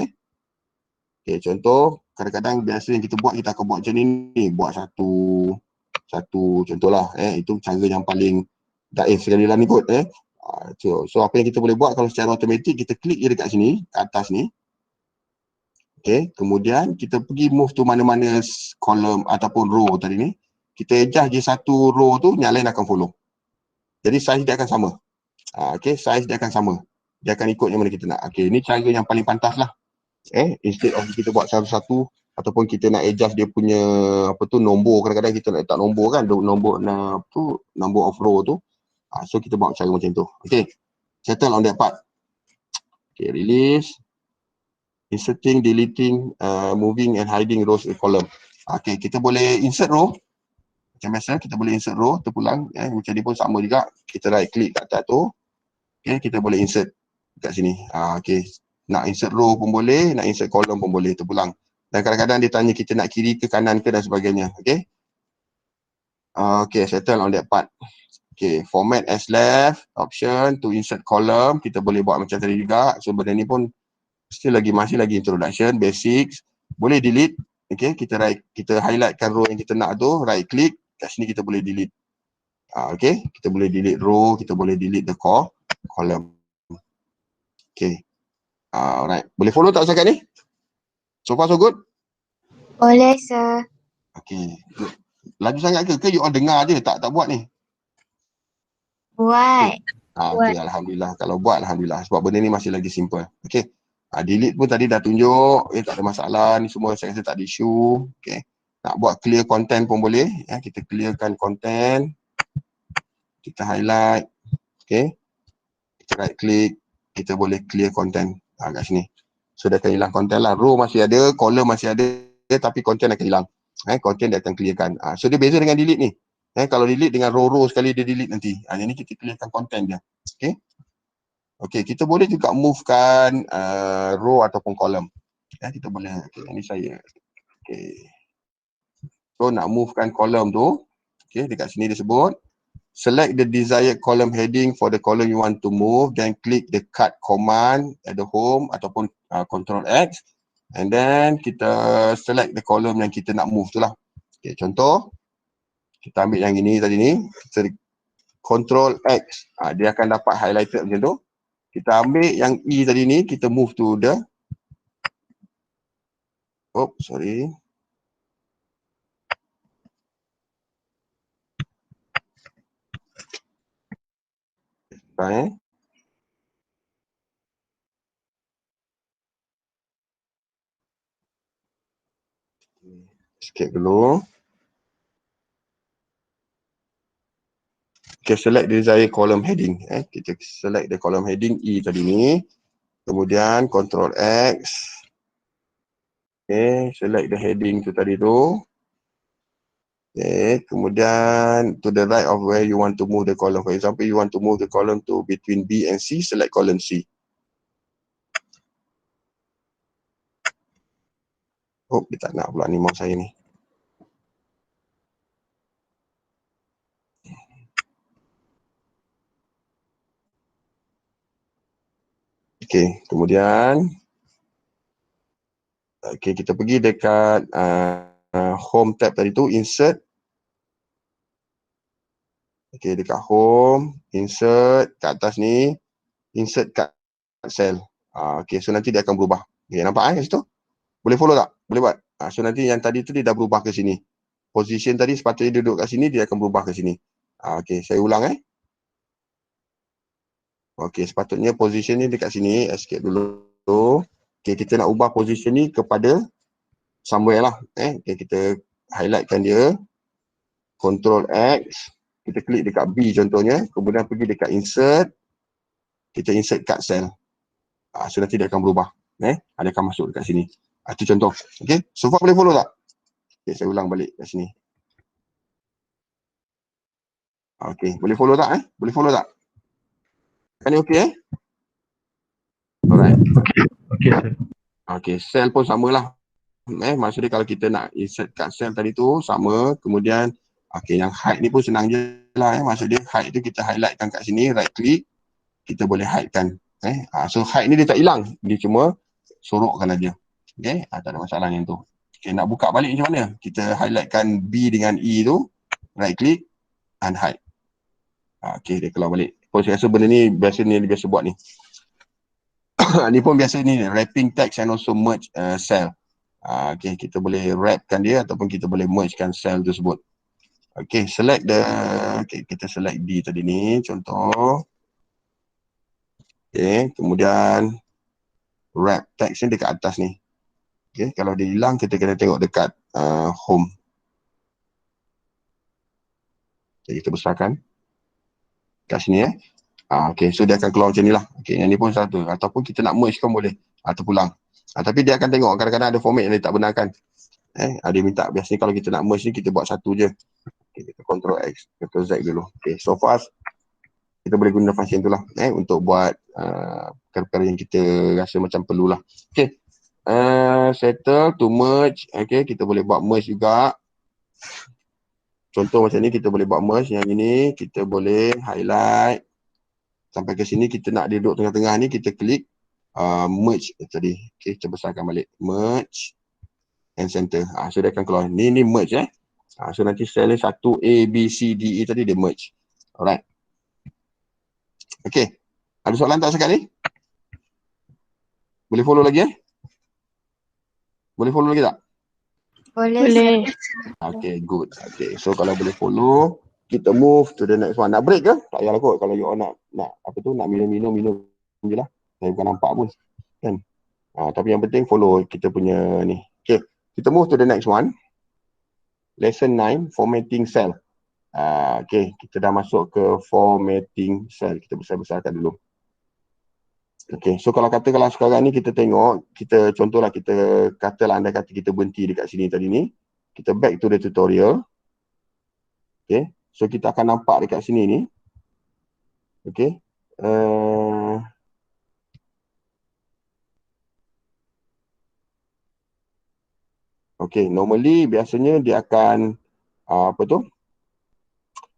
Okay, contoh, kadang-kadang biasa yang kita buat, kita akan buat macam ni, buat satu contohlah. Itu cara yang paling daif sekali lah ni kot. So apa yang kita boleh buat kalau secara automatik, kita klik je dekat sini, kat atas ni. Okay, kemudian kita pergi move to mana-mana column ataupun row tadi ni. Kita adjust je satu row tu, yang lain akan follow. Jadi size dia akan sama. Okay, size dia akan sama. Dia akan ikut yang mana kita nak. Okay, ni cara yang paling pantas lah. Instead of kita buat satu-satu, ataupun kita nak adjust dia punya, nombor. Kadang-kadang kita nak letak nombor kan, number of row tu. So kita buat cara macam tu. Okay, settle on that part. Okay, release. inserting, deleting, moving and hiding rows in column. Okay, kita boleh insert row. Macam biasa, kita boleh insert row, terpulang. Macam ni pun sama juga. Kita right click kat atas tu. Okay, kita boleh insert kat sini. Okay, nak insert row pun boleh, nak insert column pun boleh, terpulang. Dan kadang-kadang dia tanya kita nak kiri ke kanan ke dan sebagainya. Okay. Okay, settle on that part. Okay, format as left, option to insert column. Kita boleh buat macam tadi juga. So benda ni pun masih lagi introduction, basics. Boleh delete. Okay, kita highlightkan row yang kita nak tu, right click. Kat sini kita boleh delete. Okay, kita boleh delete row, kita boleh delete the column. Okay. Alright. Boleh follow tak setakat ni? So far so good? Boleh, sir. Okay. Good. Laju sangat ke? Ke you all dengar je tak buat ni? Buat. Okay, alhamdulillah. Kalau buat, alhamdulillah. Sebab benda ni masih lagi simple. Okay. Delete pun tadi dah tunjuk. Tak ada masalah. Ni semua saya rasa tak ada isu. Okay. Nak buat clear content pun boleh. Kita clearkan content. Kita highlight. Okay. Kita right click. Kita boleh clear content kat sini. So dia akan hilang content lah. Row masih ada, column masih ada, tapi content akan hilang. Content dia akan clearkan. So dia beza dengan delete ni. Kalau delete dengan row sekali dia delete nanti. Yang ni kita clearkan content dia. Okay. Okay, kita boleh juga movekan row ataupun column. Kita boleh. Okay, ini saya. Okay. So nak movekan column tu. Okay, dekat sini dia sebut. Select the desired column heading for the column you want to move. Then click the cut command at the home ataupun Ctrl X. And then kita select the column yang kita nak move tu lah. Okay, contoh. Kita ambil yang ini tadi ni. Kita Ctrl X. Dia akan dapat highlighted macam tu. Kita ambil yang E tadi ni. Kita move to the. Oh, sorry. Okay. Escape dulu. Okay, select desired column heading. Kita select the column heading E tadi ni. Kemudian Ctrl X. Okay, select the heading tu tadi tu. Okay, kemudian to the right of where you want to move the column. For example, you want to move the column to between B and C, select column C. Oh, dia tak nak pula ni mouse saya ni. Okay, kemudian okay, kita pergi dekat home tab tadi tu, insert. Okay, dekat home, insert kat atas ni, insert kat cell. Okay, so nanti dia akan berubah. Okay, nampak kat situ? Boleh follow tak? Boleh buat? So nanti yang tadi tu dia dah berubah ke sini. Position tadi sepatutnya duduk kat sini, dia akan berubah ke sini. Okay, saya ulang Okay, sepatutnya position ni dekat sini. Escape dulu. Okay, kita nak ubah position ni kepada somewhere lah. Okay, kita highlightkan dia. Ctrl X. Kita klik dekat B contohnya. Kemudian pergi dekat insert. Kita insert kat cell. So nanti dia akan berubah. Dia akan masuk dekat sini. Itu contoh. Okay, so far boleh follow tak? Okay, saya ulang balik kat sini. Okay, boleh follow tak? Boleh follow tak? Kan ni okay Alright. Okay, sir. Okay, cell pun samalah. Maksudnya kalau kita nak insert kat cell tadi tu, sama. Kemudian, okay, yang hide ni pun senang je lah. Maksudnya hide tu kita highlightkan kat sini, right click. Kita boleh hidekan. So hide ni dia tak hilang. Dia cuma sorokkan aja. Okay, tak ada masalah yang tu. Okay, nak buka balik macam mana? Kita highlightkan B dengan E tu, right click, and hide. Okay, dia keluar balik. Saya rasa benda ni biasa buat ni. Ni pun biasa ni, wrapping text and also merge cell. Okay, kita boleh wrapkan dia ataupun kita boleh mergekan cell tersebut. Okay, select okay, kita select D tadi ni, contoh. Okay, kemudian wrap text ni dekat atas ni. Okay, kalau dia hilang, kita kena tengok dekat home. Okay, kita besarkan. Kat sini okay, so dia akan keluar macam ni lah. Okay, yang ni pun satu. Ataupun kita nak merge kan boleh. Terpulang. Tapi dia akan tengok kadang-kadang ada format yang dia tak benarkan. Dia minta biasanya kalau kita nak merge ni kita buat satu je. Okay, kita control X, control Z dulu. Okay, so fast kita boleh guna function tu lah untuk buat perkara-perkara yang kita rasa macam perlulah. Okay, settle to merge. Okay, kita boleh buat merge juga. Contoh macam ni kita boleh buat merge. Yang ini kita boleh highlight sampai ke sini, kita nak dia duduk tengah-tengah ni, kita klik merge tadi. Okay, kita besarkan balik merge and center. So dia akan keluar ni merge so nanti sel ni 1A, B, C, D, E tadi dia merge. Alright. Okay, ada soalan tak sekali? Boleh follow lagi Boleh follow lagi tak? Boleh. Okay, good. Okay, so kalau boleh follow, kita move to the next one. Nak break ke? Tak payahlah kot. Kalau you all nak minum je lah. Saya bukan nampak pun. Kan? Tapi yang penting follow kita punya ni. Okay, kita move to the next one. Lesson 9, formatting cell. Okay, kita dah masuk ke formatting cell. Kita besar-besarkan dulu. Okay, so kalau sekarang ni kita tengok, kita contohlah kita katalah andai kata kita berhenti dekat sini tadi ni. Kita back to the tutorial. Okay, so kita akan nampak dekat sini ni. Okay. Okay, normally biasanya dia akan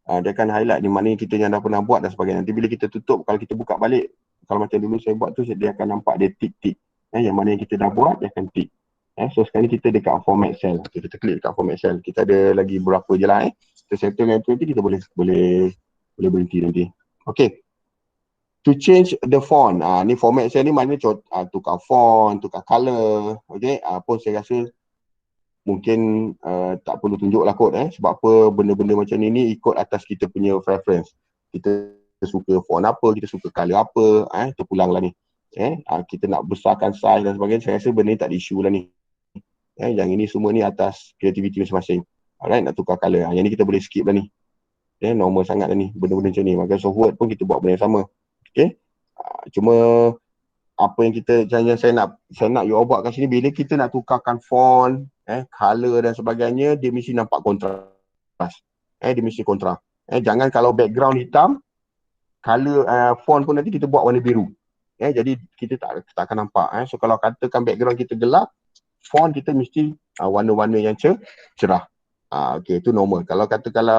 dia akan highlight di mana kita yang dah pernah buat dan sebagainya. Nanti bila kita tutup, kalau kita buka balik, kalau macam dulu saya buat tu, dia akan nampak dia tick-tick. Yang mana yang kita dah buat, dia akan tick. So sekarang ni kita dekat format cell. Kita klik dekat format cell. Kita ada lagi berapa je lah. Kita settle yang tu nanti kita boleh berhenti nanti. Okay. To change the font. Ni format cell ni maknanya tukar font, tukar color. Okay. Pun saya rasa mungkin tak perlu tunjuk lah kot sebab apa benda-benda macam ni ikut atas kita punya preference. Kita suka font apa, kita suka color apa, terpulang lah ni. Kita nak besarkan size dan sebagainya, saya rasa benda ni tak ada isu lah ni. Yang ini semua ni atas kreativiti masing-masing. Alright, nak tukar color. Yang ni kita boleh skip lah ni. Normal sangat lah ni, benda-benda macam ni. Microsoft Word pun kita buat benda yang sama. Okay. Cuma apa yang saya nak you all buat kat sini, bila kita nak tukarkan font, color dan sebagainya, dia mesti nampak kontras. Dia mesti kontras. Jangan kalau background hitam, color font pun nanti kita buat warna biru. Jadi kita tak akan nampak. So kalau katakan background kita gelap, font kita mesti warna-warna yang cerah. Okay, itu normal. Kalau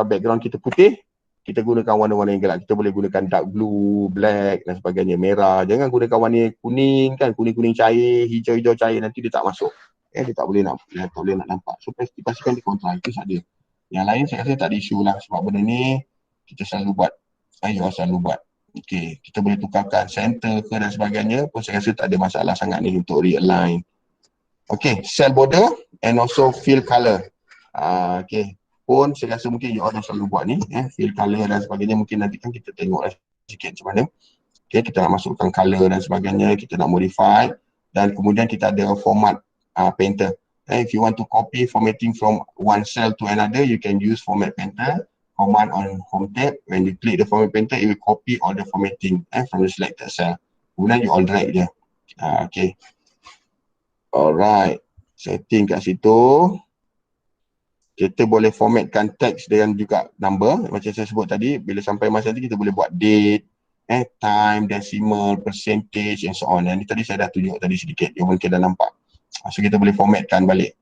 background kita putih, kita gunakan warna-warna yang gelap. Kita boleh gunakan dark blue, black dan sebagainya, merah. Jangan gunakan warna kuning kan, kuning-kuning cair, hijau-hijau cair, nanti dia tak masuk. Dia tak boleh nak nampak. So pastikan dia kontras, itu saja. Yang lain saya rasa tak ada isu lah, sebab benda ni kita selalu buat. You selalu buat. Okay, kita boleh tukarkan center ke dan sebagainya pun saya rasa tak ada masalah sangat ni untuk realign. Okay, cell border and also fill color. Okay, pun saya rasa mungkin you all dah selalu buat ni, fill color dan sebagainya. Mungkin nanti kan kita tengok sikit macam mana. Okay, kita nak masukkan color dan sebagainya, kita nak modify, dan kemudian kita ada format painter. If you want to copy formatting from one cell to another, you can use format painter. Command on home tab. When you click the format painter, it will copy all the formatting from the selected cell. Kemudian you all drag je. Okay. Alright. Setting kat situ. Kita boleh formatkan teks dan juga number. Macam saya sebut tadi, bila sampai masa nanti kita boleh buat date, time, decimal, percentage and so on. Yang ni tadi saya dah tunjuk tadi sedikit. Yang mungkin dah nampak. So kita boleh formatkan balik.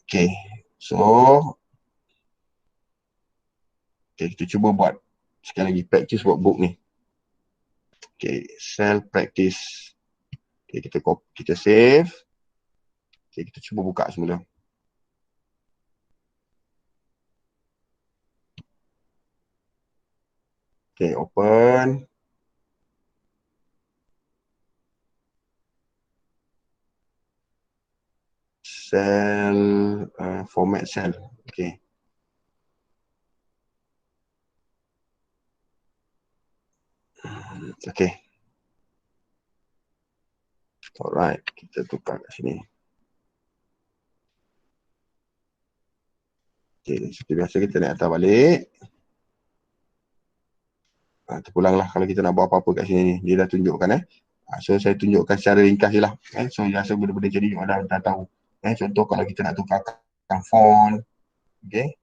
Okay. So okay, kita cuba buat sekali lagi practice workbook ni. Okay, cell practice. Okay, kita save. Okay, kita cuba buka semula. Okay, open. Cell, format cell. Okay. Okay. Alright, kita tukar kat sini. Okay, seperti biasa kita naik atas balik. Terpulanglah kalau kita nak buat apa-apa kat sini. Dia dah tunjukkan So saya tunjukkan secara ringkas je lah. So rasa benda-benda jadi dah tahu. Contoh kalau kita nak tukarkan font, okay,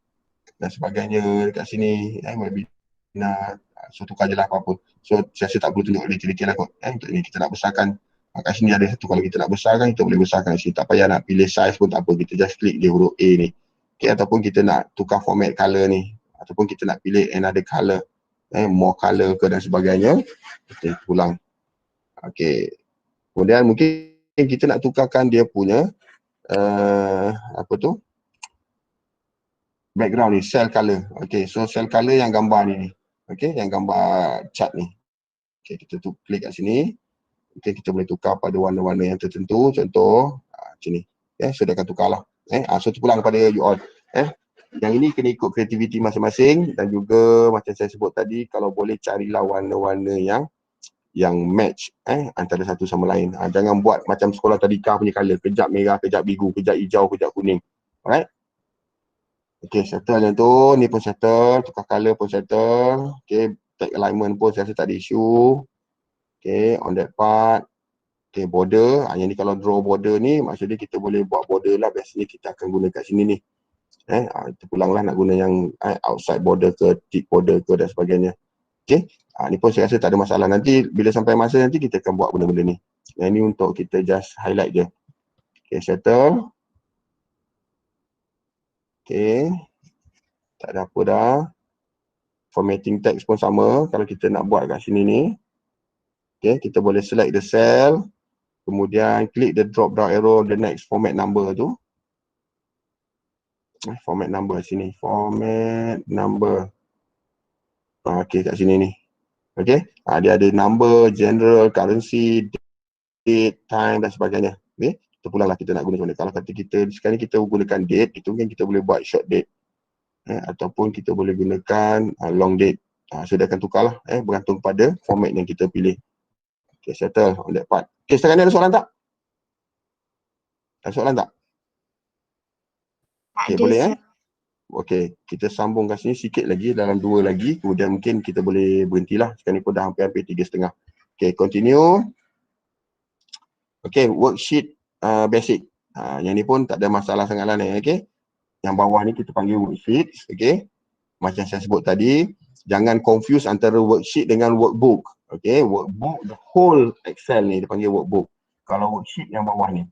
dan sebagainya dekat sini, webinar, so tukar je lah apa-apa. So saya rasa tak perlu tunjuk detail-detail lah kot. Untuk ini kita nak besarkan, kat sini ada satu, kalau kita nak besarkan, kita boleh besarkan kat sini. Tak payah nak pilih size pun tak apa, kita just klik je huruf A ni. Okay, ataupun kita nak tukar format color ni, ataupun kita nak pilih another color, more color ke dan sebagainya, kita ulang. Okay, kemudian mungkin kita nak tukarkan dia punya background ni, cell color. Okay, so cell color yang gambar ni. Okay, yang gambar chart ni. Okay, kita klik kat sini. Okay, kita boleh tukar pada warna-warna yang tertentu. Contoh, macam ni. So dia akan tukar lah. So terpulang kepada you all. Yang ini kena ikut kreativiti masing-masing, dan juga macam saya sebut tadi, kalau boleh carilah warna-warna yang match antara satu sama lain. Jangan buat macam sekolah tadika punya color, kejap merah, kejap biru, kejap hijau, kejap kuning. Alright. Okay, settle yang tu, ni pun settle, tukar color pun settle. Okay, tag alignment pun saya rasa tak ada isu. Okay, on that part. Okay, border, yang ni kalau draw border ni, maksudnya kita boleh buat border lah. Biasanya kita akan guna kat sini ni. Terpulang lah nak guna yang outside border ke, tick border ke dan sebagainya. Okay, ni pun saya rasa tak ada masalah. Nanti bila sampai masa nanti kita akan buat benda-benda ni. Yang ni untuk kita just highlight je. Okay, settle. Okay, tak ada apa dah. Formatting text pun sama. Kalau kita nak buat kat sini ni, okay, kita boleh select the cell, kemudian klik the drop down arrow the next format number tu. Format number sini, format number. Okay, kat sini ni. Okay, dia ada number, general, currency, date, time dan sebagainya. Okay, terpulang lah kita nak guna macam mana. Kalau kata kita sekarang kita gunakan date, itu mungkin kita boleh buat short date, ataupun kita boleh gunakan long date. So dia akan tukar lah, bergantung pada format yang kita pilih. Okay, settle on that part. Okay, sekarang ni ada soalan tak? Ada soalan tak? Okay, boleh Okay, kita sambung kat sini sikit lagi, dalam 2 lagi, kemudian mungkin kita boleh berhentilah. Sekarang ni pun dah hampir 3:30. Okay, continue. Okay, worksheet basic. Yang ni pun tak ada masalah sangat lah ni, okay. Yang bawah ni kita panggil worksheet, okay. Macam saya sebut tadi, jangan confuse antara worksheet dengan workbook. Okay, workbook, the whole Excel ni dia panggil workbook. Kalau worksheet yang bawah ni.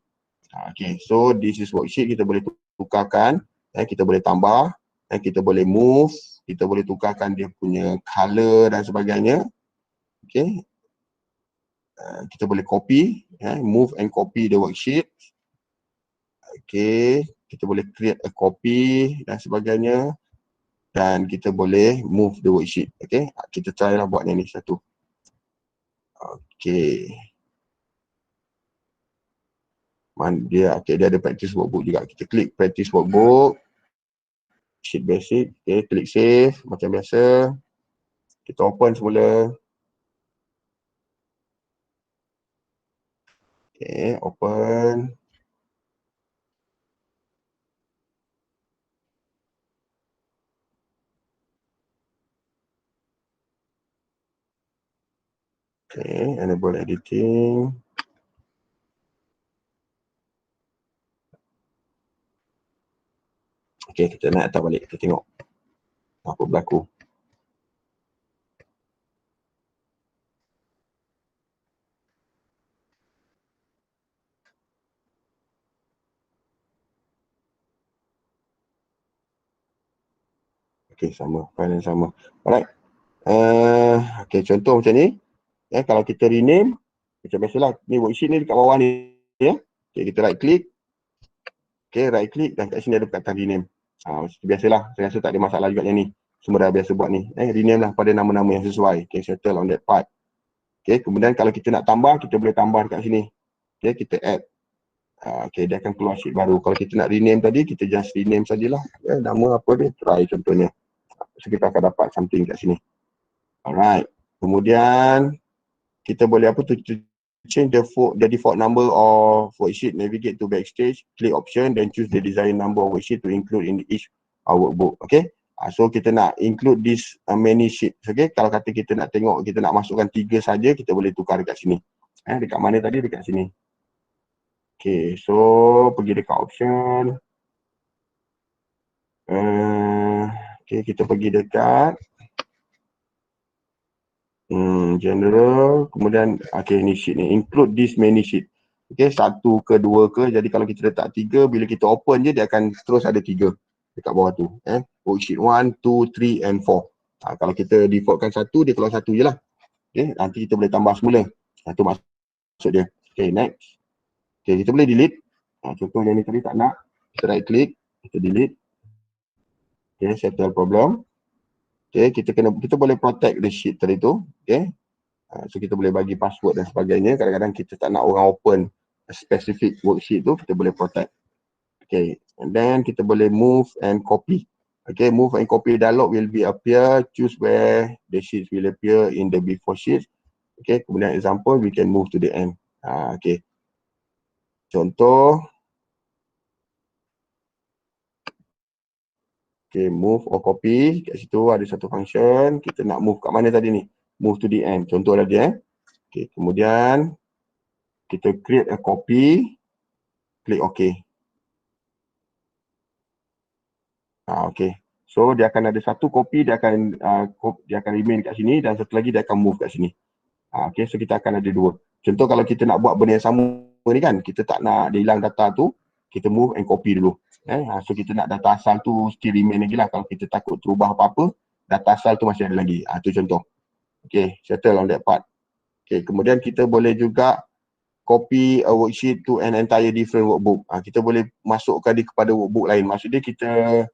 Okay, so this is worksheet, kita boleh tukarkan, kita boleh tambah, kita boleh move, kita boleh tukarkan dia punya color dan sebagainya. Okay, kita boleh copy, move and copy the worksheet. Okay, kita boleh create a copy dan sebagainya, dan kita boleh move the worksheet. Okay, kita try lah buat yang ni satu. Okay, dia ada practice workbook juga. Kita klik practice workbook, sheet basic. Okay, klik save macam biasa. Kita open semula. Okay, open. Okay, enable editing. Okay, kita naik atas balik, kita tengok apa berlaku. Okay, sama, file yang sama. Alright. Okay, contoh macam ni. Kalau kita rename, macam biasalah, ni worksheet ni dekat bawah ni. Okay, kita right click. Okay, right click dan kat sini ada perkataan rename. Biasalah, saya rasa tak ada masalah juga yang ni. Semua dah biasa buat ni. Rename lah pada nama-nama yang sesuai. Okay, settle on that part. Okay, kemudian kalau kita nak tambah, kita boleh tambah dekat sini. Okay, kita add. Okay, dia akan keluar sheet baru. Kalau kita nak rename tadi, kita just rename sajalah. Nama apa dia? Try contohnya. So, kita akan dapat something kat sini. Alright. Kemudian, kita boleh apa tu? Change the default number of worksheet, navigate to backstage, click option, then choose the desired number of worksheet to include in each workbook. Okay. So kita nak include this many sheets. Okay. Kalau kata kita nak tengok, kita nak masukkan 3 saja, kita boleh tukar dekat sini. Dekat mana tadi? Dekat sini. Okay, so pergi dekat option. Okay, kita pergi dekat general, kemudian okay, ni sheet ni, include this many sheet. Okay, 1 ke 2 ke, jadi kalau kita letak 3, bila kita open je dia akan terus ada 3 dekat bawah tu. Worksheet 1, 2, 3 and 4. Kalau kita defaultkan 1, dia keluar 1 je lah. Okay, nanti kita boleh tambah semula. Itu maksud dia. Okay, next. Okay, kita boleh delete. Contoh yang ni tadi tak nak, kita right click, kita delete. Okay, settle problem. Okay, kita boleh protect the sheet tadi tu. Okay, so kita boleh bagi password dan sebagainya. Kadang-kadang kita tak nak orang open a specific worksheet tu, kita boleh protect. Okay, and then kita boleh move and copy. Okay, move and copy dialog will be appear. Choose where the sheets will appear in the before sheet. Okay, kemudian example, we can move to the end. Okay, contoh. Okay, move or copy. Kat situ ada satu function. Kita nak move kat mana tadi ni? Move to the end. Contoh tadi Okay, kemudian kita create a copy. Klik OK. Okay. So dia akan ada satu copy, dia akan remain kat sini dan satu lagi dia akan move kat sini. Okay, so kita akan ada dua. Contoh kalau kita nak buat benda yang sama ni kan, kita tak nak dia hilang data tu, kita move and copy dulu. So kita nak data asal tu still remain lagi lah. Kalau kita takut terubah apa-apa, data asal tu masih ada lagi. Tu contoh. Okay, settle on that part. Okay, kemudian kita boleh juga copy a worksheet to an entire different workbook. Kita boleh masukkan dia kepada workbook lain. Maksudnya kita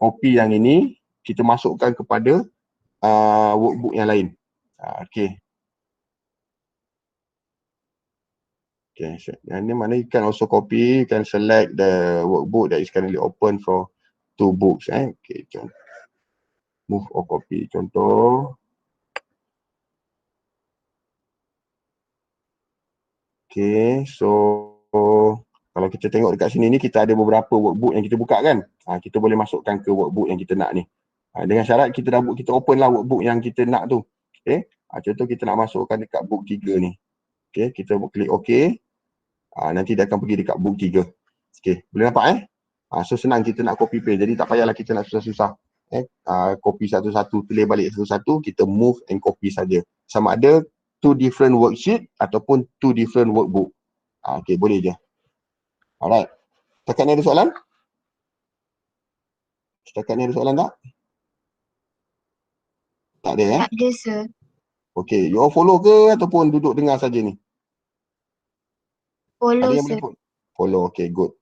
copy yang ini, kita masukkan kepada workbook yang lain. Okay. Okay, yang ni mana you can also copy, you can select the workbook that is currently open for two books. Okay, move or copy. Contoh. Okay, so kalau kita tengok dekat sini ni, kita ada beberapa workbook yang kita buka kan. Kita boleh masukkan ke workbook yang kita nak ni. Dengan syarat kita open lah workbook yang kita nak tu. Okay, contoh kita nak masukkan dekat book 3 ni. Okay, kita klik OK. Nanti dia akan pergi dekat book 3. Okay, boleh nampak so senang kita nak copy paste. Jadi tak payahlah kita nak susah-susah. Copy satu-satu, tulis balik satu-satu, kita move and copy saja. Sama ada 2 different worksheet ataupun 2 different workbook. Okay, boleh je. Alright. Setakat ni ada soalan? Setakat ni ada soalan tak? Tak ada Tak ada, sir. Okay, you all follow ke ataupun duduk dengar saja ni? Follow, Ada yang sir. boleh follow, okay, good.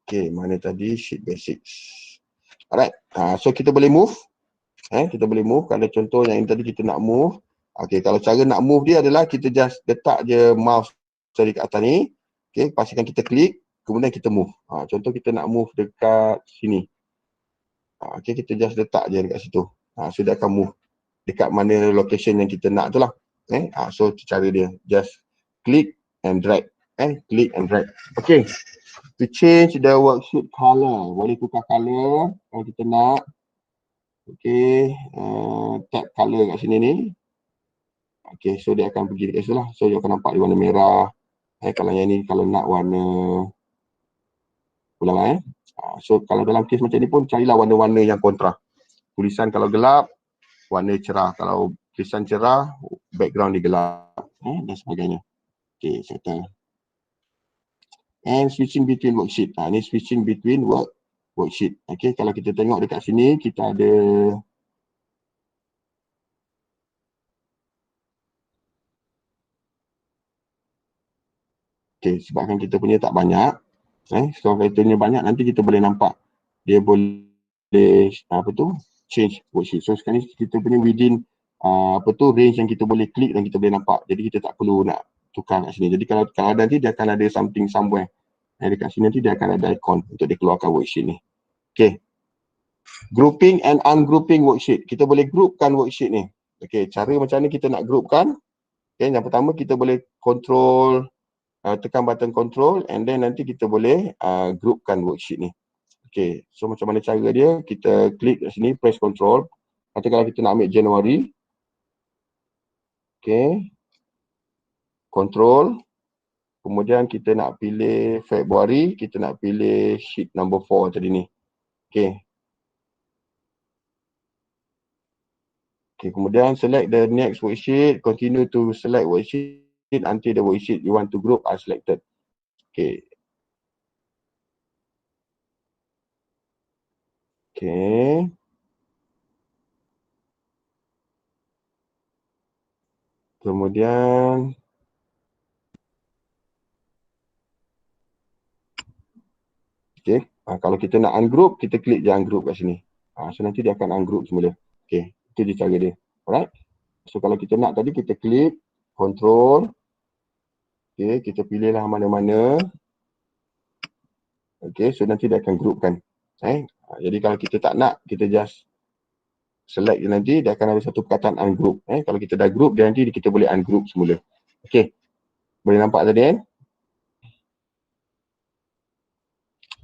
Okay, mana tadi? Sheet basics. Alright, so kita boleh move. Kita boleh move. Kalau contoh yang ini tadi kita nak move. Okay, kalau cara nak move dia adalah kita just letak je mouse dari kat atas ni. Okay, pastikan kita klik. Kemudian kita move. Contoh kita nak move dekat sini. Okay, kita just letak je dekat situ. So dia akan move dekat mana location yang kita nak tu lah. So cara dia just click and drag. Click and drag. Okay. To change the worksheet color. Boleh tukar color kalau kita nak. Okay. Tab color kat sini ni. Okay. So dia akan pergi dekat situ lah. So dia akan nampak di warna merah. Kalau yang ni kalau nak warna ulang lah. So kalau dalam kes macam ni pun carilah warna-warna yang kontra. Tulisan kalau gelap, warna cerah. Kalau tulisan cerah, background dia gelap. Dan sebagainya. Okay, settle. And switching between worksheet. Ni switching between worksheet. Okay, kalau kita tengok dekat sini, kita ada okay, sebabkan kita punya tak banyak. So kalau kita punya banyak, nanti kita boleh nampak. Dia boleh, apa tu, change worksheet. So sekarang ni kita punya within, range yang kita boleh klik dan kita boleh nampak. Jadi kita tak perlu nak tukar kat sini. Jadi kalau nanti dia akan ada something somewhere. Dekat sini nanti dia akan ada icon untuk dia keluarkan worksheet ni. Okay. Grouping and ungrouping worksheet. Kita boleh groupkan worksheet ni. Okay, cara macam ni kita nak groupkan. Okay, yang pertama kita boleh control, tekan button control and then nanti kita boleh groupkan worksheet ni. Okay, so macam mana cara dia? Kita klik kat sini, press control. Nanti kalau kita nak ambil January. Okay. Control. Kemudian kita nak pilih Februari, kita nak pilih sheet number 4 tadi ni. Okay. Okay, kemudian select the next worksheet, continue to select worksheet until the worksheet you want to group are selected. Okay. Okay. Kemudian okay. Kalau kita nak ungroup, kita klik je ungroup kat sini. So nanti dia akan ungroup semula. Okay, itu dia cara dia. Alright. So kalau kita nak tadi, kita klik control. Okay, kita pilihlah mana-mana. Okay, so nanti dia akan groupkan. Jadi kalau kita tak nak, kita just select je nanti, dia akan ada satu perkataan ungroup. Kalau kita dah group, dia nanti kita boleh ungroup semula. Okay, boleh nampak tadi kan?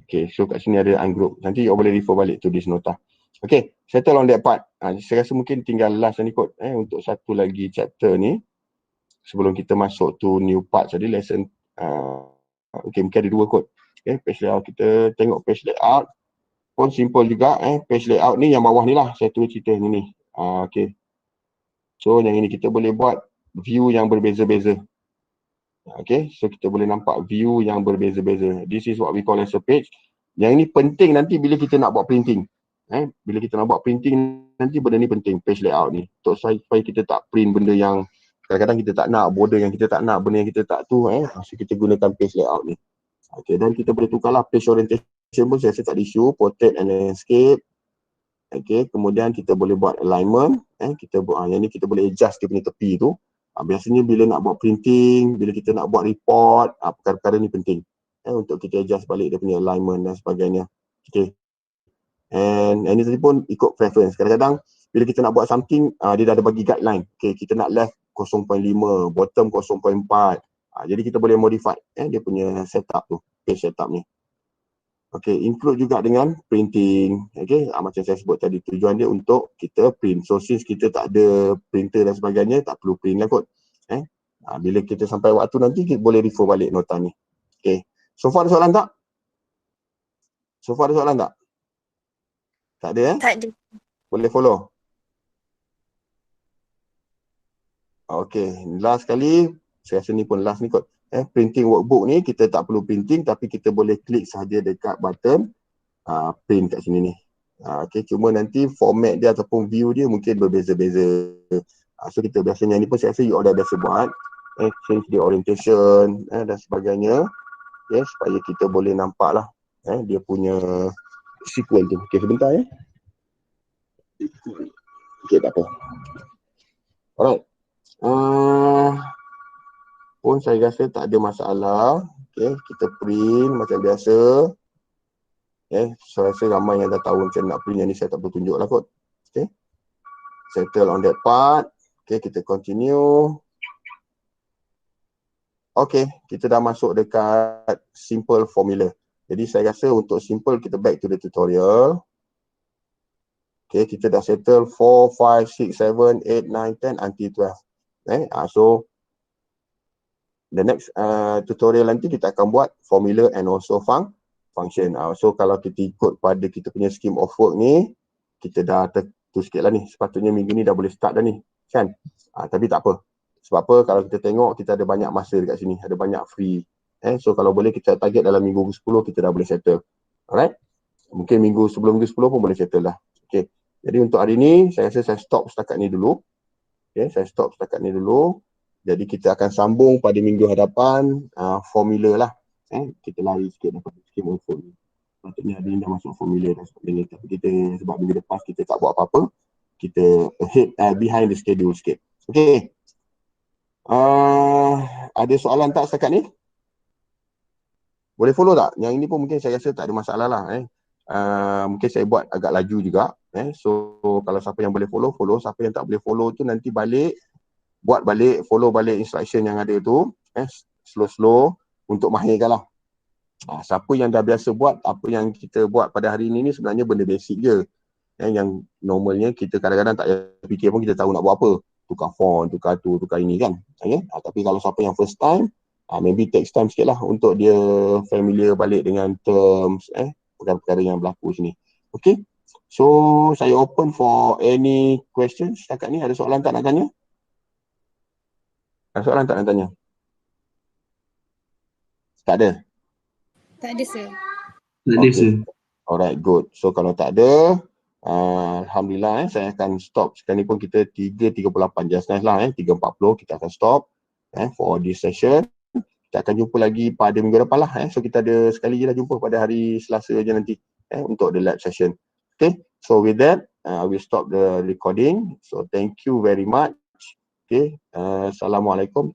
Okay, so kat sini ada ungroup. Nanti you boleh refer balik to this nota. Okay, settle on that part. Saya rasa mungkin tinggal last ni kot. Untuk satu lagi chapter ni. Sebelum kita masuk to new part tadi, lesson. Okay, mungkin ada dua kot. Okay, page layout. Kita tengok page layout. Pun simple juga. Page layout ni yang bawah ni lah. Saya terus cerita ni. Okay. So yang ini kita boleh buat view yang berbeza-beza. Okay, so kita boleh nampak view yang berbeza-beza. This is what we call as a page. Yang ini penting nanti bila kita nak buat printing. Bila kita nak buat printing nanti benda ni penting, page layout ni. Untuk supaya kita tak print benda yang kadang-kadang kita tak nak, border yang kita tak nak, benda yang kita tak tu. So kita gunakan page layout ni. Okay, dan kita boleh tukarlah page orientation pun saya rasa tak ada isu. Portrait and landscape. Okay, kemudian kita boleh buat alignment. Kita buat, yang ni kita boleh adjust dia punya tepi tu. Biasanya bila nak buat printing, bila kita nak buat report, perkara-perkara ni penting. Untuk kita adjust balik dia punya alignment dan sebagainya. Okay. And ini tadi pun ikut preference. Kadang-kadang bila kita nak buat something, dia dah ada bagi guideline. Okay, kita nak left 0.5, bottom 0.4. Jadi kita boleh modify dia punya setup tu, page setup ni. Okay, include juga dengan printing. Okay, macam saya sebut tadi, tujuan dia untuk kita print. So since kita tak ada printer dan sebagainya, tak perlu print lah kot. Bila kita sampai waktu nanti, kita boleh refer balik nota ni. Okay, so far ada soalan tak? So far ada soalan tak? Tak ada Tak ada. Boleh follow? Okay, last kali, saya rasa ni pun last ni kot. Printing workbook ni, kita tak perlu printing tapi kita boleh klik sahaja dekat button print kat sini ni. Okay, cuma nanti format dia ataupun view dia mungkin berbeza-beza. So kita biasanya ni pun saya rasa you all dah biasa buat. Change the orientation dan sebagainya. Okay, supaya kita boleh nampak lah dia punya sequence tu. Okay, sebentar ya. Okay, tak apa. Alright. Pun saya rasa tak ada masalah. Okay, kita print macam biasa. Okay, saya rasa ramai yang dah tahu macam nak print yang ni, saya tak perlu tunjuk lah kot. Okay, settle on that part. Okay, kita continue. Okay, kita dah masuk dekat simple formula. Jadi saya rasa untuk simple kita back to the tutorial. Okay, kita dah settle 4, 5, 6, 7, 8, 9, 10 until 12. So the next tutorial nanti kita akan buat formula and also function. So kalau kita ikut pada kita punya scheme of work ni, kita dah tertu sikit lah ni. Sepatutnya minggu ni dah boleh start dah ni, kan? Tapi tak apa. Sebab apa, kalau kita tengok kita ada banyak masa dekat sini, ada banyak free. So kalau boleh kita target dalam minggu ke-10 kita dah boleh settle. Alright? Mungkin sebelum minggu 10 pun boleh settle lah. Okay. Jadi untuk hari ni, saya rasa saya stop setakat ni dulu. Okay, saya stop setakat ni dulu. Jadi kita akan sambung pada minggu hadapan formula lah. Kita lari sikit dapat scheme of work ni. Patutnya hari ni dah masuk formula dan sebagainya. Tapi kita sebab minggu lepas kita tak buat apa-apa, kita behind the schedule sikit. Okay. Ada soalan tak setakat ni? Boleh follow tak? Yang ini pun mungkin saya rasa tak ada masalah lah. Mungkin saya buat agak laju juga. So kalau siapa yang boleh follow, follow. Siapa yang tak boleh follow tu nanti balik, buat balik, follow balik instruction yang ada tu. Slow-slow untuk mahirkan lah. Siapa yang dah biasa buat, apa yang kita buat pada hari ini ni sebenarnya benda basic je. Yang normalnya kita kadang-kadang tak fikir pun kita tahu nak buat apa. tukar font, tukar tu, tukar ini kan. Okay? Tapi kalau siapa yang first time, maybe takes time sikit lah untuk dia familiar balik dengan terms, perkara-perkara yang berlaku sini. Okay, so saya open for any questions setakat ni. Ada soalan tak nak tanya? Ada soalan tak nak tanya? Tak ada? Tak ada, sir. Tak ada, sir. Alright, good. So kalau tak ada, Alhamdulillah saya akan stop. Sekarang ni pun kita 3.38, just nice lah 3.40 kita akan stop for this session. Kita akan jumpa lagi pada minggu depan lah So kita ada sekali je lah jumpa pada hari Selasa je nanti untuk the lab session. Okay, so with that, I will stop the recording. So thank you very much. Okay, Assalamualaikum.